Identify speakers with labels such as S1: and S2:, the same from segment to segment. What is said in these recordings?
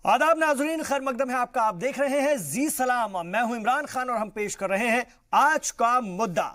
S1: आदाब नाजरीन, खैर मकदम है आपका। आप देख रहे हैं जी सलाम। मैं हूं इमरान खान और हम पेश कर रहे हैं आज का मुद्दा।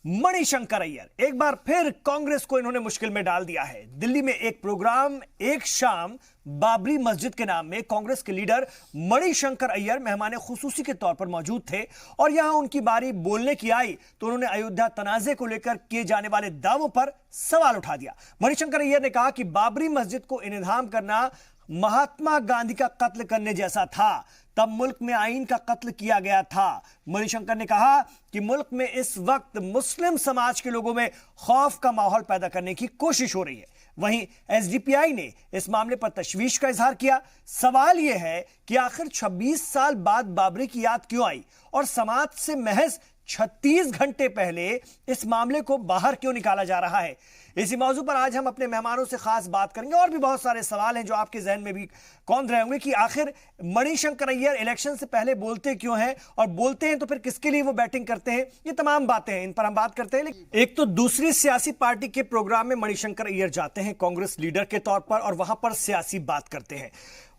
S1: मणिशंकर अय्यर एक बार फिर कांग्रेस को इन्होंने मुश्किल में डाल दिया है। दिल्ली में एक प्रोग्राम एक शाम बाबरी मस्जिद के नाम में कांग्रेस के लीडर मणिशंकर अय्यर मेहमान खुसूसी के तौर पर मौजूद थे और यहां उनकी बारी बोलने की आई तो उन्होंने अयोध्या तनाजे को लेकर किए जाने वाले दावों पर सवाल उठा दिया। मणिशंकर अय्यर ने कहा कि बाबरी मस्जिद को इनेधाम करना महात्मा गांधी का कत्ल करने जैसा था। तब मुल्क में आईन का कत्ल किया गया था। मणिशंकर ने कहा कि मुल्क में इस वक्त मुस्लिम समाज के लोगों में खौफ का माहौल पैदा करने की कोशिश हो रही है। वहीं एसडीपीआई ने इस मामले पर तशवीश का इजहार किया। सवाल यह है कि आखिर 26 साल बाद बाबरी की याद क्यों आई और समाज से महज 36 घंटे पहले इस मामले को बाहर क्यों निकाला जा रहा है। इसी मौजू पर आज हम अपने मेहमानों से खास बात करेंगे और भी बहुत सारे सवाल हैं जो आपके जहन में भी कौंध रहे होंगे कि आखिर मणिशंकर अय्यर इलेक्शन से पहले बोलते क्यों हैं और बोलते हैं तो फिर किसके लिए वो बैटिंग करते हैं। ये तमाम बातें हैं, इन पर हम बात करते हैं। लेकिन एक तो दूसरी सियासी पार्टी के प्रोग्राम में मणिशंकर अय्यर जाते हैं कांग्रेस लीडर के तौर पर और वहां पर सियासी बात करते हैं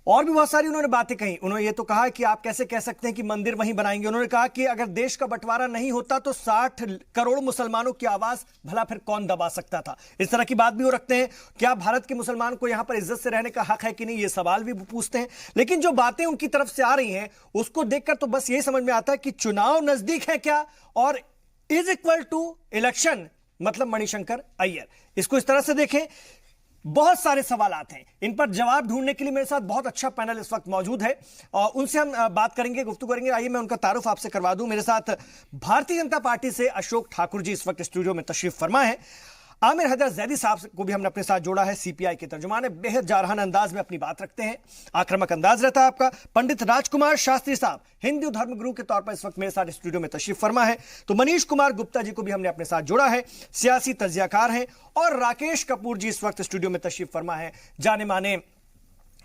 S1: और भी बहुत सारी उन्होंने बातें कही। उन्होंने ये तो कहा कि आप कैसे कह सकते हैं कि मंदिर वहीं बनाएंगे। उन्होंने कहा कि अगर देश का बंटवारा नहीं होता तो 60 करोड़ मुसलमानों की आवाज भला फिर कौन दबा सकता था। इस तरह की बात भी वो रखते हैं। क्या भारत के मुसलमान को यहां पर इज्जत से रहने का हक है कि नहीं, ये सवाल भी पूछते हैं। लेकिन जो बातें उनकी तरफ से आ रही हैं उसको देखकर तो बस यही समझ में आता है कि चुनाव नजदीक है क्या और इज इक्वल टू इलेक्शन मतलब मणिशंकर अय्यर। इसको इस तरह से देखें। बहुत सारे सवालात हैं, इन पर जवाब ढूंढने के लिए मेरे साथ बहुत अच्छा पैनल इस वक्त मौजूद है और उनसे हम बात करेंगे, गुफ्तगू करेंगे। आइए मैं उनका तारुफ आपसे करवा दूं। मेरे साथ भारतीय जनता पार्टी से अशोक ठाकुर जी इस वक्त स्टूडियो में तशरीफ फरमा है। आमिर हैदर जैदी साहब को भी हमने अपने साथ जोड़ा है। सीपीआई के तर्जुमान है, बेहद जारहाना अंदाज में अपनी बात रखते हैं, आक्रामक अंदाज रहता है आपका। पंडित राजकुमार शास्त्री साहब हिंदू धर्मगुरु के तौर पर इस वक्त मेरे साथ स्टूडियो में तशरीफ फरमा है। तो मनीष कुमार गुप्ता जी को भी हमने अपने साथ जोड़ा है, सियासी तज्जियाकार हैं। और राकेश कपूर जी इस वक्त स्टूडियो में तशरीफ फरमा है, जाने माने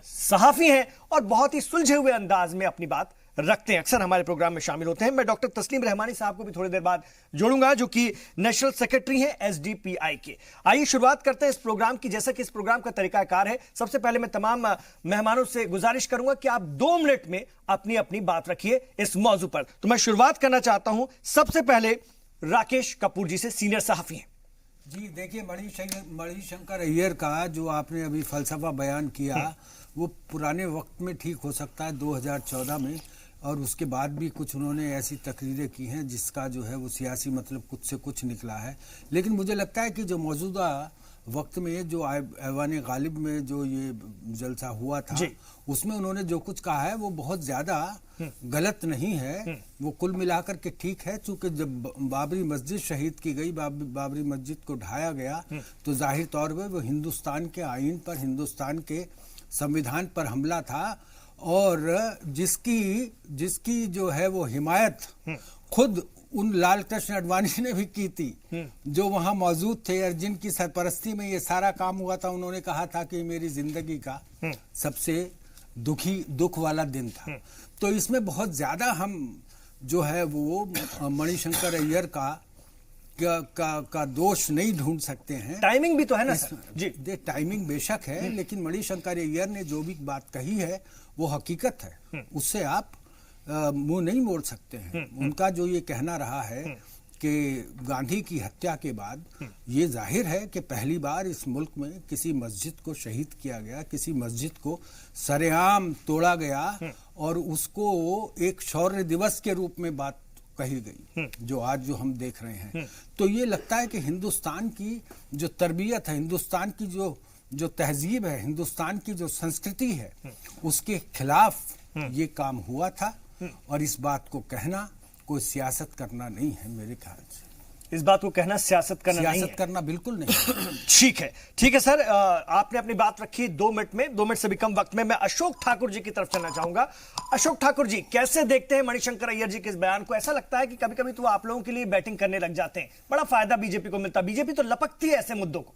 S1: सहाफी हैं और बहुत ही सुलझे हुए अंदाज में अपनी बात रखते हैं, अक्सर हमारे प्रोग्राम में शामिल होते हैं। मैं डॉक्टर तस्लीम रहमानी साहब को भी थोड़ी देर बाद जोड़ूंगा जो कि नेशनल सेक्रेटरी हैं एसडीपीआई के। आइए शुरुआत करते हैं इस प्रोग्राम की। जैसा कि इस प्रोग्राम का तरीकाकार है, सबसे पहले मैं तमाम मेहमानों से गुजारिश करूंगा कि आप 2 मिनट में अपनी अपनी बात रखिए इस मौजू पर। तो मैं शुरुआत करना चाहता हूं सबसे पहले राकेश कपूर जी से, सीनियर सहाफी हैं।
S2: जी देखिए, मणिशंकर अय्यर का जो आपने अभी फलसफा बयान किया वो पुराने वक्त में ठीक हो सकता है 2014 में, और उसके बाद भी कुछ उन्होंने ऐसी तकरीरें की हैं जिसका जो है वो सियासी मतलब कुछ से कुछ निकला है। लेकिन मुझे लगता है कि जो मौजूदा वक्त में जो ऐवान गालिब में जो ये जलसा हुआ था उसमें उन्होंने जो कुछ कहा है वो बहुत ज़्यादा गलत नहीं है। वो कुल मिलाकर के ठीक है। चूंकि जब बाबरी मस्जिद शहीद की गई, बाबरी मस्जिद को ढाया गया तो जाहिर तौर पर वो हिंदुस्तान के आईन पर, हिंदुस्तान के संविधान पर हमला था और जिसकी जो है वो हिमायत खुद उन लाल कृष्ण आडवाणी ने भी की थी जो वहां मौजूद थे और जिनकी सरपरस्ती में ये सारा काम हुआ था। उन्होंने कहा था कि मेरी जिंदगी का सबसे दुख वाला दिन था। तो इसमें बहुत ज्यादा हम जो है वो मणिशंकर अय्यर का दोष नहीं ढूंढ सकते हैं।
S1: टाइमिंग भी तो है ना जी।
S2: टाइमिंग बेशक है, लेकिन मणिशंकर अय्यर ने जो भी बात कही है वो हकीकत है, उससे आप मुंह नहीं मोड़ सकते हैं। उनका जो ये कहना रहा है कि गांधी की हत्या के बाद ये जाहिर है कि पहली बार इस मुल्क में किसी मस्जिद को शहीद किया गया, किसी मस्जिद को सरेआम तोड़ा गया और उसको एक शौर्य दिवस के रूप में बात कही गई जो आज जो हम देख रहे हैं। तो ये लगता है कि हिंदुस्तान की जो तरबियत है, हिंदुस्तान की जो तहजीब है, हिंदुस्तान की जो संस्कृति है, उसके खिलाफ ये काम हुआ था और इस बात को कहना कोई सियासत करना नहीं है मेरे ख्याल से।
S1: इस बात को कहना सियासत करना
S2: बिल्कुल नहीं।
S1: ठीक है सर, आपने अपनी बात रखी 2 मिनट में, 2 मिनट से भी कम वक्त में। मैं अशोक ठाकुर जी की तरफ चलना चाहूंगा। अशोक ठाकुर जी, कैसे देखते हैं मणिशंकर अय्यर जी के इस बयान को? ऐसा लगता है कि कभी कभी तो आप लोगों के लिए बैटिंग करने लग जाते हैं, बड़ा फायदा बीजेपी को मिलता, बीजेपी तो लपकती है ऐसे मुद्दों को।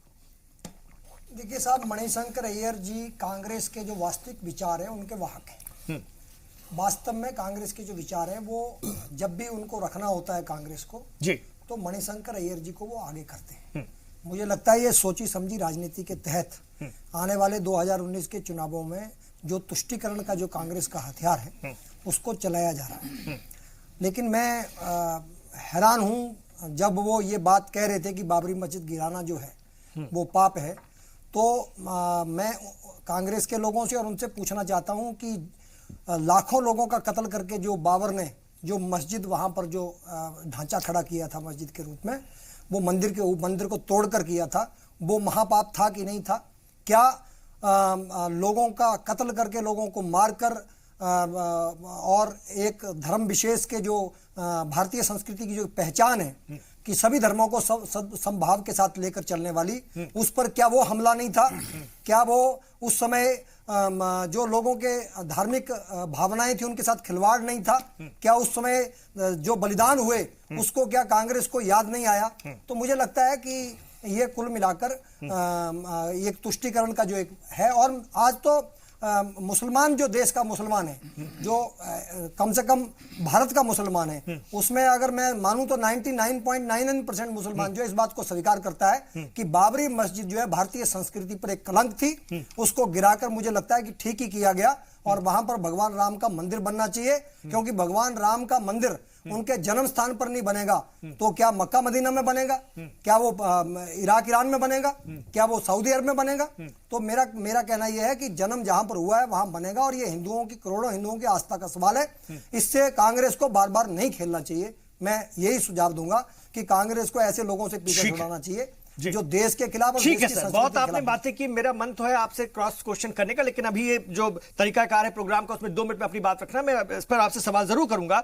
S3: देखिए साहब, मणिशंकर अय्यर जी कांग्रेस के जो वास्तविक विचार हैं उनके वाहक हैं। वास्तव में कांग्रेस के जो विचार हैं वो जब भी उनको रखना होता है कांग्रेस को जी, तो मणिशंकर अय्यर जी को वो आगे करते हैं। मुझे लगता है ये सोची समझी राजनीति के तहत आने वाले 2019 के चुनावों में जो तुष्टीकरण का जो कांग्रेस का हथियार है उसको चलाया जा रहा है। लेकिन मैं हैरान हूं जब वो ये बात कह रहे थे कि बाबरी मस्जिद गिराना जो है वो पाप है, तो मैं कांग्रेस के लोगों से और उनसे पूछना चाहता हूं कि लाखों लोगों का कत्ल करके जो बाबर ने जो मस्जिद वहां पर जो ढांचा खड़ा किया था मस्जिद के रूप में, वो मंदिर को तोड़कर किया था, वो महापाप था कि नहीं था? क्या लोगों का कत्ल करके लोगों को मारकर और एक धर्म विशेष के जो भारतीय संस्कृति की जो पहचान है कि सभी धर्मों को समभाव के साथ लेकर चलने वाली, उस पर क्या वो हमला नहीं था? क्या वो उस समय जो लोगों के धार्मिक भावनाएं थी उनके साथ खिलवाड़ नहीं था? क्या उस समय जो बलिदान हुए उसको क्या कांग्रेस को याद नहीं आया? तो मुझे लगता है कि ये कुल मिलाकर एक तुष्टीकरण का जो एक है, और आज तो मुसलमान जो देश का मुसलमान है, जो कम से कम भारत का मुसलमान है, उसमें अगर मैं मानूं तो 99.99% मुसलमान जो इस बात को स्वीकार करता है कि बाबरी मस्जिद जो है भारतीय संस्कृति पर एक कलंक थी, उसको गिराकर मुझे लगता है कि ठीक ही किया गया और वहां पर भगवान राम का मंदिर बनना चाहिए, क्योंकि भगवान राम का मंदिर उनके जन्म स्थान पर नहीं बनेगा तो क्या मक्का मदीना में बनेगा? क्या वो इराक ईरान में बनेगा? क्या वो सऊदी अरब में बनेगा? तो मेरा कहना यह है कि जन्म जहां पर हुआ है वहां बनेगा, और ये हिंदुओं की, करोड़ों हिंदुओं की आस्था का सवाल है। इससे कांग्रेस को बार बार नहीं खेलना चाहिए। मैं यही सुझाव दूंगा कि कांग्रेस को ऐसे लोगों से पीछे छुड़ाना चाहिए जो देश के खिलाफ और
S1: ठीक है सर, बहुत आपने बातें की। मेरा मन तो है आपसे क्रॉस क्वेश्चन करने का, लेकिन अभी ये जो तरीकाकार है प्रोग्राम का उसमें 2 मिनट में अपनी बात रखना, मैं इस पर आपसे सवाल जरूर करूंगा।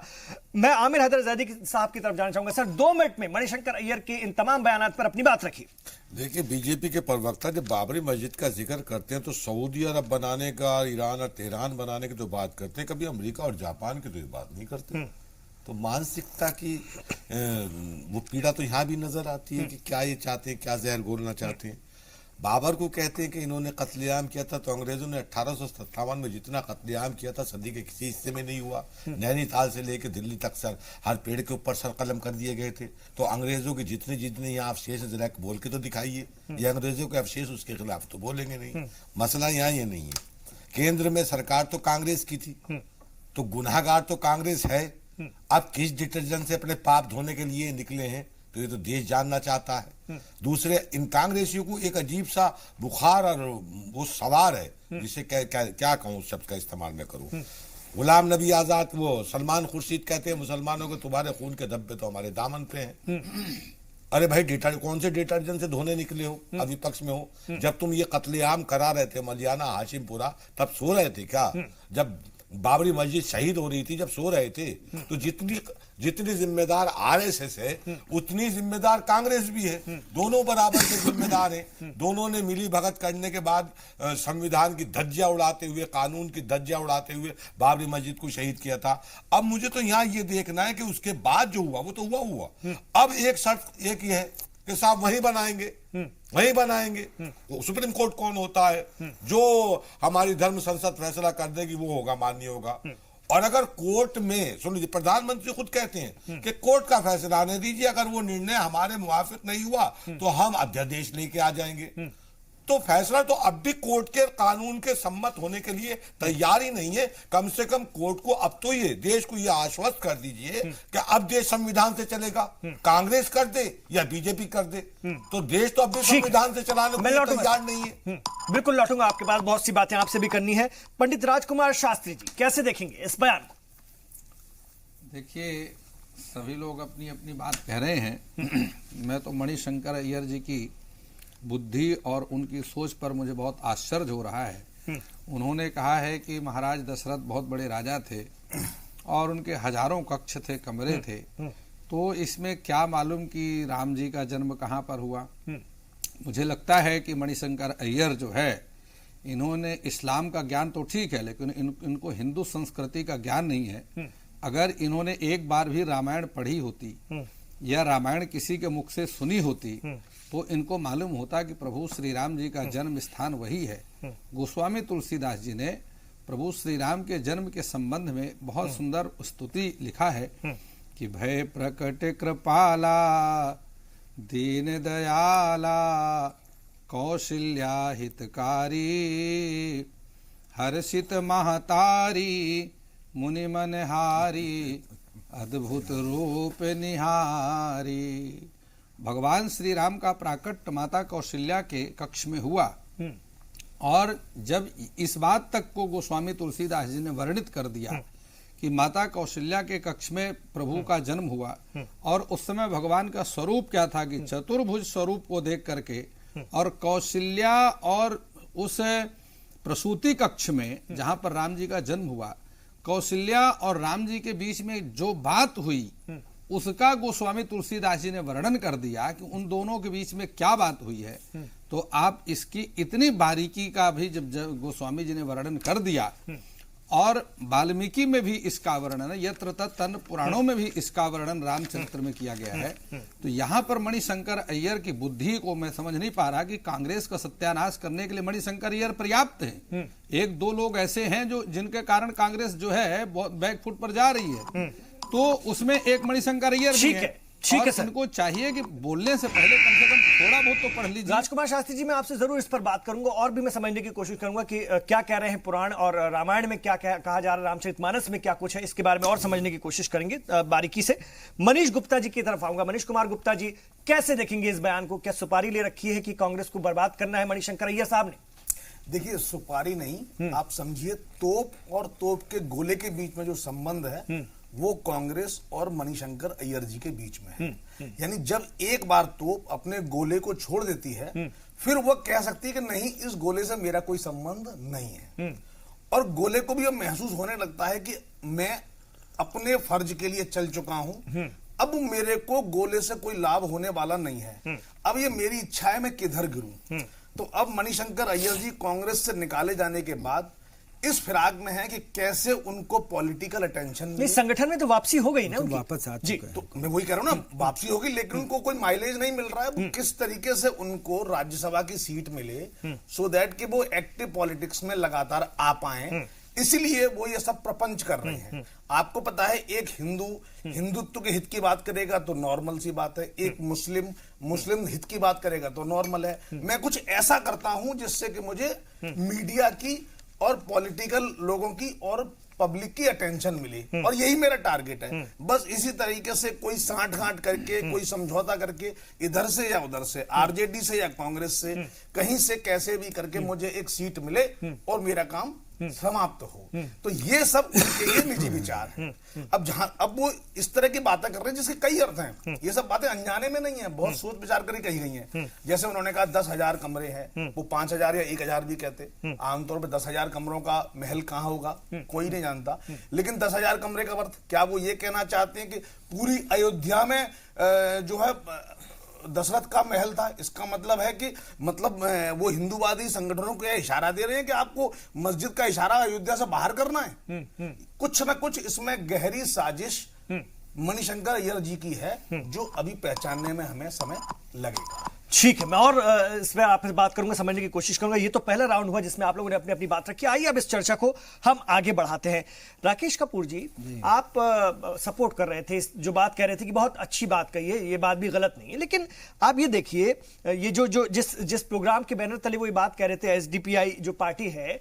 S1: मैं आमिर हैदर जैदी साहब की तरफ जाना चाहूंगा। सर, 2 मिनट में मणिशंकर अय्यर के इन तमाम बयान पर अपनी बात रखिए।
S4: देखिए, बीजेपी के प्रवक्ता जब बाबरी मस्जिद का जिक्र करते हैं तो सऊदी अरब बनाने का, ईरान और तेहरान बनाने की तो बात करते हैं, कभी अमेरिका और जापान की तो ये बात नहीं करते। तो मानसिकता की वो पीड़ा तो यहाँ भी नजर आती है कि क्या ये चाहते हैं, क्या जहर घोलना चाहते हैं। बाबर को कहते हैं कि इन्होंने कत्लेआम किया था, तो अंग्रेजों ने 1857 में जितना कत्लेआम किया था सदी के किसी हिस्से में नहीं हुआ। नैनीताल से लेकर दिल्ली तक सर हर पेड़ के ऊपर सर कलम कर दिए गए थे। तो अंग्रेजों के जितने यहाँ अवशेष जरा बोल के तो दिखाइए, ये अंग्रेजों के अवशेष उसके खिलाफ तो बोलेंगे नहीं। मसला यहाँ ये नहीं है, केंद्र में सरकार तो कांग्रेस की थी, तो गुनाहगार तो कांग्रेस है। अब किस डिटर्जेंट से अपने पाप धोने के लिए निकले हैं, तो ये तो देश जानना चाहता है। दूसरे, इन कांग्रेसियों को एक अजीब सा बुखार और वो सवार है, जिसे क्या कहूं, शब्द का इस्तेमाल मैं करूं। गुलाम नबी आजाद, वो सलमान खुर्शीद कहते हैं मुसलमानों के तुम्हारे खून के धब्बे तो हमारे दामन पे हैं। अरे भाई, कौन से डिटर्जेंट से धोने निकले हो? अभी पक्ष में हो, जब तुम ये कत्लेआम करा रहे थे मलियाना हाशिमपुरा, तब सो रहे थे क्या? जब बाबरी मस्जिद शहीद हो रही थी, जब सो रहे थे, तो जितनी जिम्मेदार आरएसएस है उतनी जिम्मेदार कांग्रेस भी है। दोनों बराबर के जिम्मेदार हैं। दोनों ने मिली भगत करने के बाद संविधान की धज्जियां उड़ाते हुए, कानून की धज्जियां उड़ाते हुए बाबरी मस्जिद को शहीद किया था। अब मुझे तो यहाँ ये देखना है कि उसके बाद जो हुआ वो तो हुआ। अब एक शर्त एक ही है कि साहब वही बनाएंगे, वही बनाएंगे। सुप्रीम कोर्ट कौन होता है? जो हमारी धर्म संसद फैसला कर देगी वो होगा, मान्य होगा। और अगर कोर्ट में, सुन लीजिए, प्रधानमंत्री खुद कहते हैं कि कोर्ट का फैसला आने दीजिए, अगर वो निर्णय हमारे मुवाफिक नहीं हुआ तो हम अध्यादेश लेके आ जाएंगे। तो फैसला तो अब भी कोर्ट के कानून के सम्मत होने के लिए तैयार ही नहीं है। कम से कम कोर्ट को अब तो ये देश को ये आश्वस्त कर दीजिए कि अब देश संविधान से चलेगा। कांग्रेस कर दे या बीजेपी कर दे, तो देश तो अब भी संविधान से चलाने को तैयार नहीं है।
S1: बिल्कुल लौटूंगा आपके पास, बहुत सी बातें आपसे भी करनी है। पंडित राजकुमार शास्त्री जी, कैसे देखेंगे इस बयान को?
S5: देखिए, सभी लोग अपनी अपनी बात कह रहे हैं। मैं तो मणिशंकर अय्यर जी की बुद्धि और उनकी सोच पर मुझे बहुत आश्चर्य हो रहा है। उन्होंने कहा है कि महाराज दशरथ बहुत बड़े राजा थे और उनके हजारों कक्ष थे, कमरे थे, तो इसमें क्या मालूम कि राम जी का जन्म कहाँ पर हुआ। मुझे लगता है कि मणिशंकर अय्यर जो है, इन्होंने इस्लाम का ज्ञान तो ठीक है, लेकिन इनको हिंदू संस्कृति का ज्ञान नहीं है। अगर इन्होंने एक बार भी रामायण पढ़ी होती या रामायण किसी के मुख से सुनी होती तो इनको मालूम होता कि प्रभु श्री राम जी का जन्म स्थान वही है। गोस्वामी तुलसीदास जी ने प्रभु श्री राम के जन्म के संबंध में बहुत सुंदर स्तुति लिखा है कि भय प्रकट कृपाला दीन दयाला कौशल्या हितकारी हर्षित महतारी मुनि मनहारी अद्भुत रूप निहारी। भगवान श्री राम का प्राकट्य माता कौशल्या के कक्ष में हुआ और जब इस बात तक को गोस्वामी तुलसीदास जी ने वर्णित कर दिया कि माता कौशल्या के कक्ष में प्रभु का जन्म हुआ और उस समय भगवान का स्वरूप क्या था कि चतुर्भुज स्वरूप को देख करके और कौशल्या और उस प्रसूति कक्ष में जहां पर राम जी का जन्म हुआ, कौशल्या और राम जी के बीच में जो बात हुई उसका गोस्वामी तुलसीदास जी ने वर्णन कर दिया कि उन दोनों के बीच में क्या बात हुई है। तो आप इसकी इतनी बारीकी का भी जब गोस्वामी जी ने वर्णन कर दिया और वाल्मीकि में भी इसका वर्णन, यत्र तन्न पुराणों में भी इसका वर्णन रामचरित्र में किया गया है। तो यहाँ पर मणिशंकर अय्यर की बुद्धि को मैं समझ नहीं पा रहा कि कांग्रेस का सत्यानाश करने के लिए मणिशंकर अय्यर पर्याप्त है। एक दो लोग ऐसे हैं जो जिनके कारण कांग्रेस जो है बहुत बैकफुट पर जा रही है, तो उसमें एक मणिशंकर अय्यर भी है।
S1: ठीक है सर,
S5: उनको चाहिए कि बोलने से पहले कम से कम थोड़ा बहुत तो पढ़ लीजिए।
S1: राजकुमार शास्त्री जी, मैं आपसे जरूर इस पर बात करूंगा और भी मैं समझने की कोशिश करूंगा कि क्या कह रहे हैं पुराण और रामायण में क्या कहा जा रहा है, रामचरितमानस में क्या कुछ है, इसके बारे में और समझने की कोशिश करेंगे बारीकी से। मनीष गुप्ता जी की तरफ आऊंगा। मनीष कुमार गुप्ता जी, कैसे देखेंगे इस बयान को? क्या सुपारी ले रखी है कि कांग्रेस को बर्बाद करना है मणिशंकर अय्यर साहब ने?
S6: देखिए, सुपारी नहीं, आप समझिए तोप और तोप के गोले के बीच में जो संबंध है वो कांग्रेस और मणिशंकर अय्यर जी के बीच में है। यानी जब एक बार तोप अपने गोले को छोड़ देती है फिर वो कह सकती है कि नहीं, इस गोले से मेरा कोई संबंध नहीं है। और गोले को भी अब महसूस होने लगता है कि मैं अपने फर्ज के लिए चल चुका हूं, अब मेरे को गोले से कोई लाभ होने वाला नहीं है, अब ये मेरी इच्छा है मैं किधर गिरूं। तो अब मणिशंकर अय्यर जी कांग्रेस से निकाले जाने के बाद इस फिराक में है कि कैसे उनको पॉलिटिकल अटेंशन मिले।
S1: संगठन में तो वापसी हो गई ना,
S2: तो वापस आ चुके हैं।
S6: तो मैं वही कह रहा हूं ना, वापसी होगी, लेकिन उनको कोई माइलेज नहीं मिल रहा है। वो किस तरीके से उनको राज्यसभा की सीट मिले सो दैट कि वो एक्टिव पॉलिटिक्स में लगातार आ पाए, इसलिए वो ये सब प्रपंच कर रहे हैं। आपको पता है, एक हिंदुत्व के हित की बात करेगा तो नॉर्मल सी बात है, एक मुस्लिम हित की बात करेगा तो नॉर्मल है। मैं कुछ ऐसा करता हूं जिससे कि मुझे मीडिया की और पॉलिटिकल लोगों की और पब्लिक की अटेंशन मिली, और यही मेरा टारगेट है। बस इसी तरीके से कोई सांठ-गांठ करके, कोई समझौता करके, इधर से या उधर से, आरजेडी से या कांग्रेस से, कहीं से कैसे भी करके मुझे एक सीट मिले और मेरा काम समाप्त हो। तो ये सब उनके ये निजी विचार हैं। अब वो इस तरह की बातें कर रहे हैं जिसके कई अर्थ हैं। ये सब बातें अनजाने में नहीं है, बहुत सोच विचार करके कही गई हैं। जैसे उन्होंने कहा 10,000 कमरे हैं, वो 5,000 या 1,000 भी कहते। आमतौर पर 10,000 कमरों का महल कहाँ होगा कोई नहीं जानता, लेकिन 10,000 कमरे का अर्थ क्या वो ये कहना चाहते हैं कि पूरी अयोध्या में जो है दशरथ का महल था? इसका मतलब है कि वो हिंदूवादी संगठनों को यह इशारा दे रहे हैं कि आपको मस्जिद का इशारा अयोध्या से बाहर करना है। कुछ ना कुछ इसमें गहरी साजिश मणिशंकर अय्यर जी की है, जो अभी पहचानने में हमें समय लगेगा।
S1: ठीक है, मैं और इसमें आपसे बात करूंगा, समझने की कोशिश करूंगा। ये तो पहला राउंड हुआ जिसमें आप लोगों ने अपनी अपनी बात रखी। आइए अब इस चर्चा को हम आगे बढ़ाते हैं। राकेश कपूर जी, आप सपोर्ट कर रहे थे, जो बात कह रहे थे कि बहुत अच्छी बात कही है, ये बात भी गलत नहीं है, लेकिन आप ये देखिए, ये जो जिस प्रोग्राम के बैनर तले वो ये बात कह रहे थे, एसडीपीआई जो पार्टी है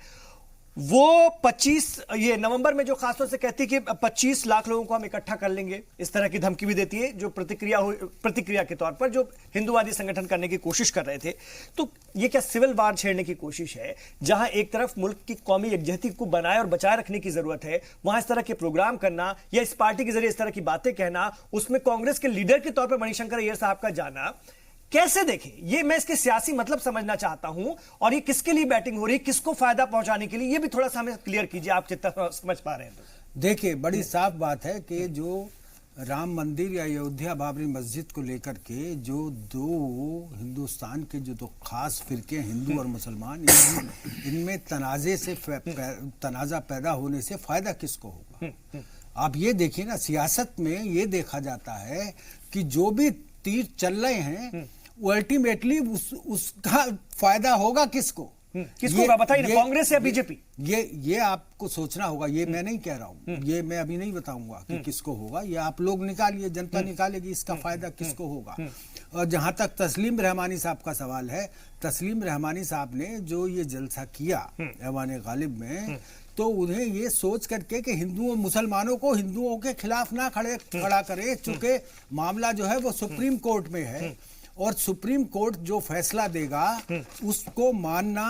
S1: वो 25 ये नवंबर में जो खासतौर से कहती है कि 25 लाख लोगों को हम इकट्ठा कर लेंगे, इस तरह की धमकी भी देती है, जो प्रतिक्रिया के तौर पर जो हिंदूवादी संगठन करने की कोशिश कर रहे थे। तो ये क्या सिविल वार छेड़ने की कोशिश है? जहां एक तरफ मुल्क की कौमी यकजहती को बनाए और बचाए रखने की जरूरत है, वहां इस तरह के प्रोग्राम करना या इस पार्टी के जरिए इस तरह की बातें कहना, उसमें कांग्रेस के लीडर के तौर पर मणिशंकर अय्यर साहब का जाना, कैसे देखें? ये मैं इसके सियासी मतलब समझना चाहता हूं, और ये किसके लिए बैटिंग हो रही है, किसको फायदा पहुंचाने के लिए, ये भी थोड़ा सा हमें क्लियर कीजिए, आप जितना समझ पा रहे हैं।
S2: देखिए, बड़ी साफ बात है कि जो राम मंदिर या अयोध्या बाबरी मस्जिद को लेकर के जो दो हिंदुस्तान के जो दो खास फिरके, हिंदू और मुसलमान, इनमें तनाजा पैदा होने से फायदा किसको होगा? आप ये देखिए ना, सियासत में ये देखा जाता है कि जो भी तीर चल रहे हैं वो अल्टीमेटली उसका फायदा होगा किसको?
S1: किसको होगा बताइए ना, कांग्रेस या बीजेपी?
S2: ये आपको सोचना होगा, ये मैं नहीं कह रहा हूं, ये मैं अभी नहीं बताऊंगा कि किसको होगा, ये आप लोग निकालिए, जनता निकालेगी इसका फायदा किसको होगा। और जहां तक तस्लीम रहमानी साहब का सवाल है, तस्लीम रहमानी साहब ने जो ये जलसा किया ऐवान गालिब में, तो उन्हें ये सोच करके कि हिंदुओं मुसलमानों को हिंदुओं के खिलाफ ना खड़ा करे, चूंकि मामला जो है वो सुप्रीम कोर्ट में है और सुप्रीम कोर्ट जो फैसला देगा उसको मानना,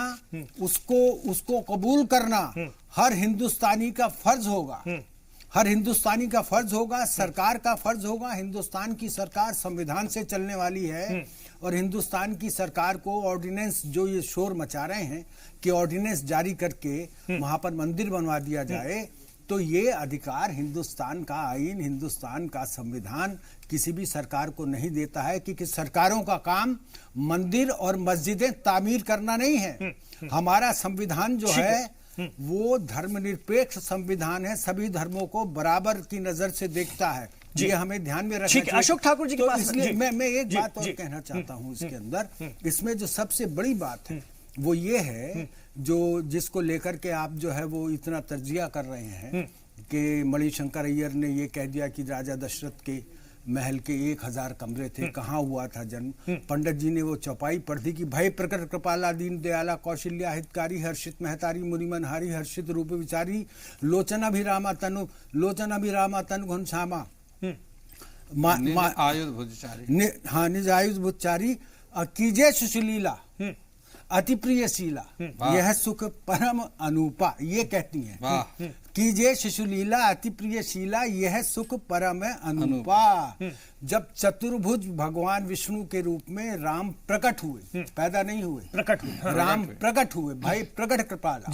S2: उसको कबूल करना हर हिंदुस्तानी का फर्ज होगा, हर हिंदुस्तानी का फर्ज होगा, सरकार का फर्ज होगा। हिंदुस्तान की सरकार संविधान से चलने वाली है और हिंदुस्तान की सरकार को ऑर्डिनेंस, जो ये शोर मचा रहे हैं कि ऑर्डिनेंस जारी करके वहां पर मंदिर बनवा दिया जाए, तो ये अधिकार हिंदुस्तान का आईन, हिंदुस्तान का संविधान किसी भी सरकार को नहीं देता है कि सरकारों का काम मंदिर और मस्जिदें तामीर करना नहीं है। हमारा संविधान जो है वो धर्मनिरपेक्ष संविधान है, सभी धर्मों को बराबर की नजर से देखता है, ये हमें ध्यान में रखना चाहिए।
S1: अशोक ठाकुर जी के पास
S2: इसलिए मैं एक बात और कहना चाहता हूं इसके अंदर, इसमें जो सबसे बड़ी बात है वो ये है, जो जिसको लेकर के आप जो है वो इतना तर्जिया कर रहे हैं कि मणिशंकर अय्यर ने ये कह दिया कि राजा दशरथ के महल के 1000 कमरे थे, कहाँ हुआ था जन्म। पंडित जी ने वो चौपाई पढ़ दी कि भय प्रकट कृपाला दीन दयाला कौशल्या हितकारी हर्षित महतारी मुनिमनहारी हर्षित रूप विचारी लोचन अभिरामा तनु घनश्यामा
S5: आयुध भुजचारी,
S2: हाँ निज आयुध भुजचारी कीजे सुशीला अति प्रिय शीला यह सुख परम अनूपा, ये कहती हैं कीजिए शिशुलीला अति प्रिय शीला यह सुख परम अनूपा। जब चतुर्भुज भगवान विष्णु के रूप में राम प्रकट हुए, पैदा नहीं हुए, प्रकट हुए, राम प्रकट हुए, भाई प्रकट कृपाला,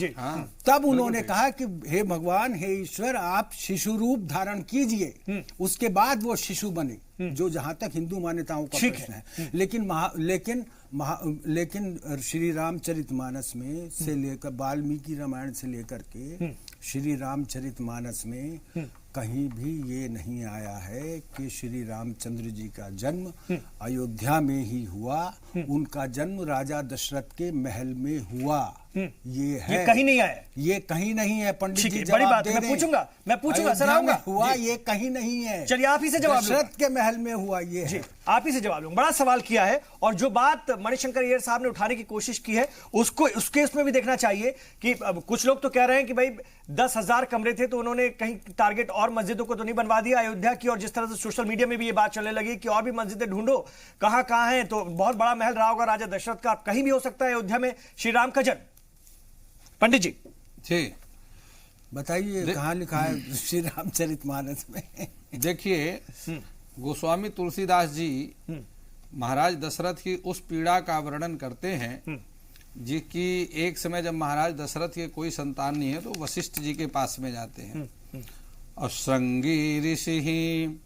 S2: तब उन्होंने कहा कि हे भगवान, हे ईश्वर, आप शिशु रूप धारण कीजिए। उसके बाद वो शिशु बने, जो जहां तक हिंदू मान्यताओं का प्रश्न है। लेकिन श्री रामचरितमानस में से लेकर वाल्मीकि रामायण से लेकर के श्री रामचरितमानस में कहीं भी ये नहीं आया है कि श्री रामचंद्र जी का जन्म अयोध्या में ही हुआ, उनका जन्म राजा दशरथ के महल में हुआ। ये है,
S1: ये कहीं नहीं आया,
S2: ये कहीं नहीं है। पंडित जी
S1: बड़ी बात है, मैं पूछूंगा सर, आऊंगा।
S2: हुआ ये कहीं नहीं है।
S1: चलिए आप ही से जवाब,
S2: दशरथ के महल में हुआ ये है।
S1: आप ही से जवाब लूंगा। बड़ा सवाल किया है और जो बात मणिशंकर अय्यर साहब ने उठाने की कोशिश की है उसके उसमें भी देखना चाहिए कि कुछ लोग तो कह रहे हैं कि भाई 10,000 कमरे थे तो उन्होंने कहीं टारगेट और मस्जिदों को तो नहीं बनवा दिया अयोध्या की, और जिस तरह से सोशल मीडिया में भी ये बात चलने लगी कि और भी मस्जिदें ढूंढो कहां है, तो बहुत बड़ा महल रहा होगा राजा दशरथ का, कहीं भी हो सकता है अयोध्या में श्री राम का जन्म। पंडित जी
S2: बताइए कहां लिखा है श्री रामचरितमानस में?
S5: देखिए, गोस्वामी तुलसीदास जी महाराज दशरथ की उस पीड़ा का वर्णन करते हैं जिसकी एक समय जब महाराज दशरथ के कोई संतान नहीं है तो वशिष्ठ जी के पास में जाते हैं और श्रृंगी ऋषि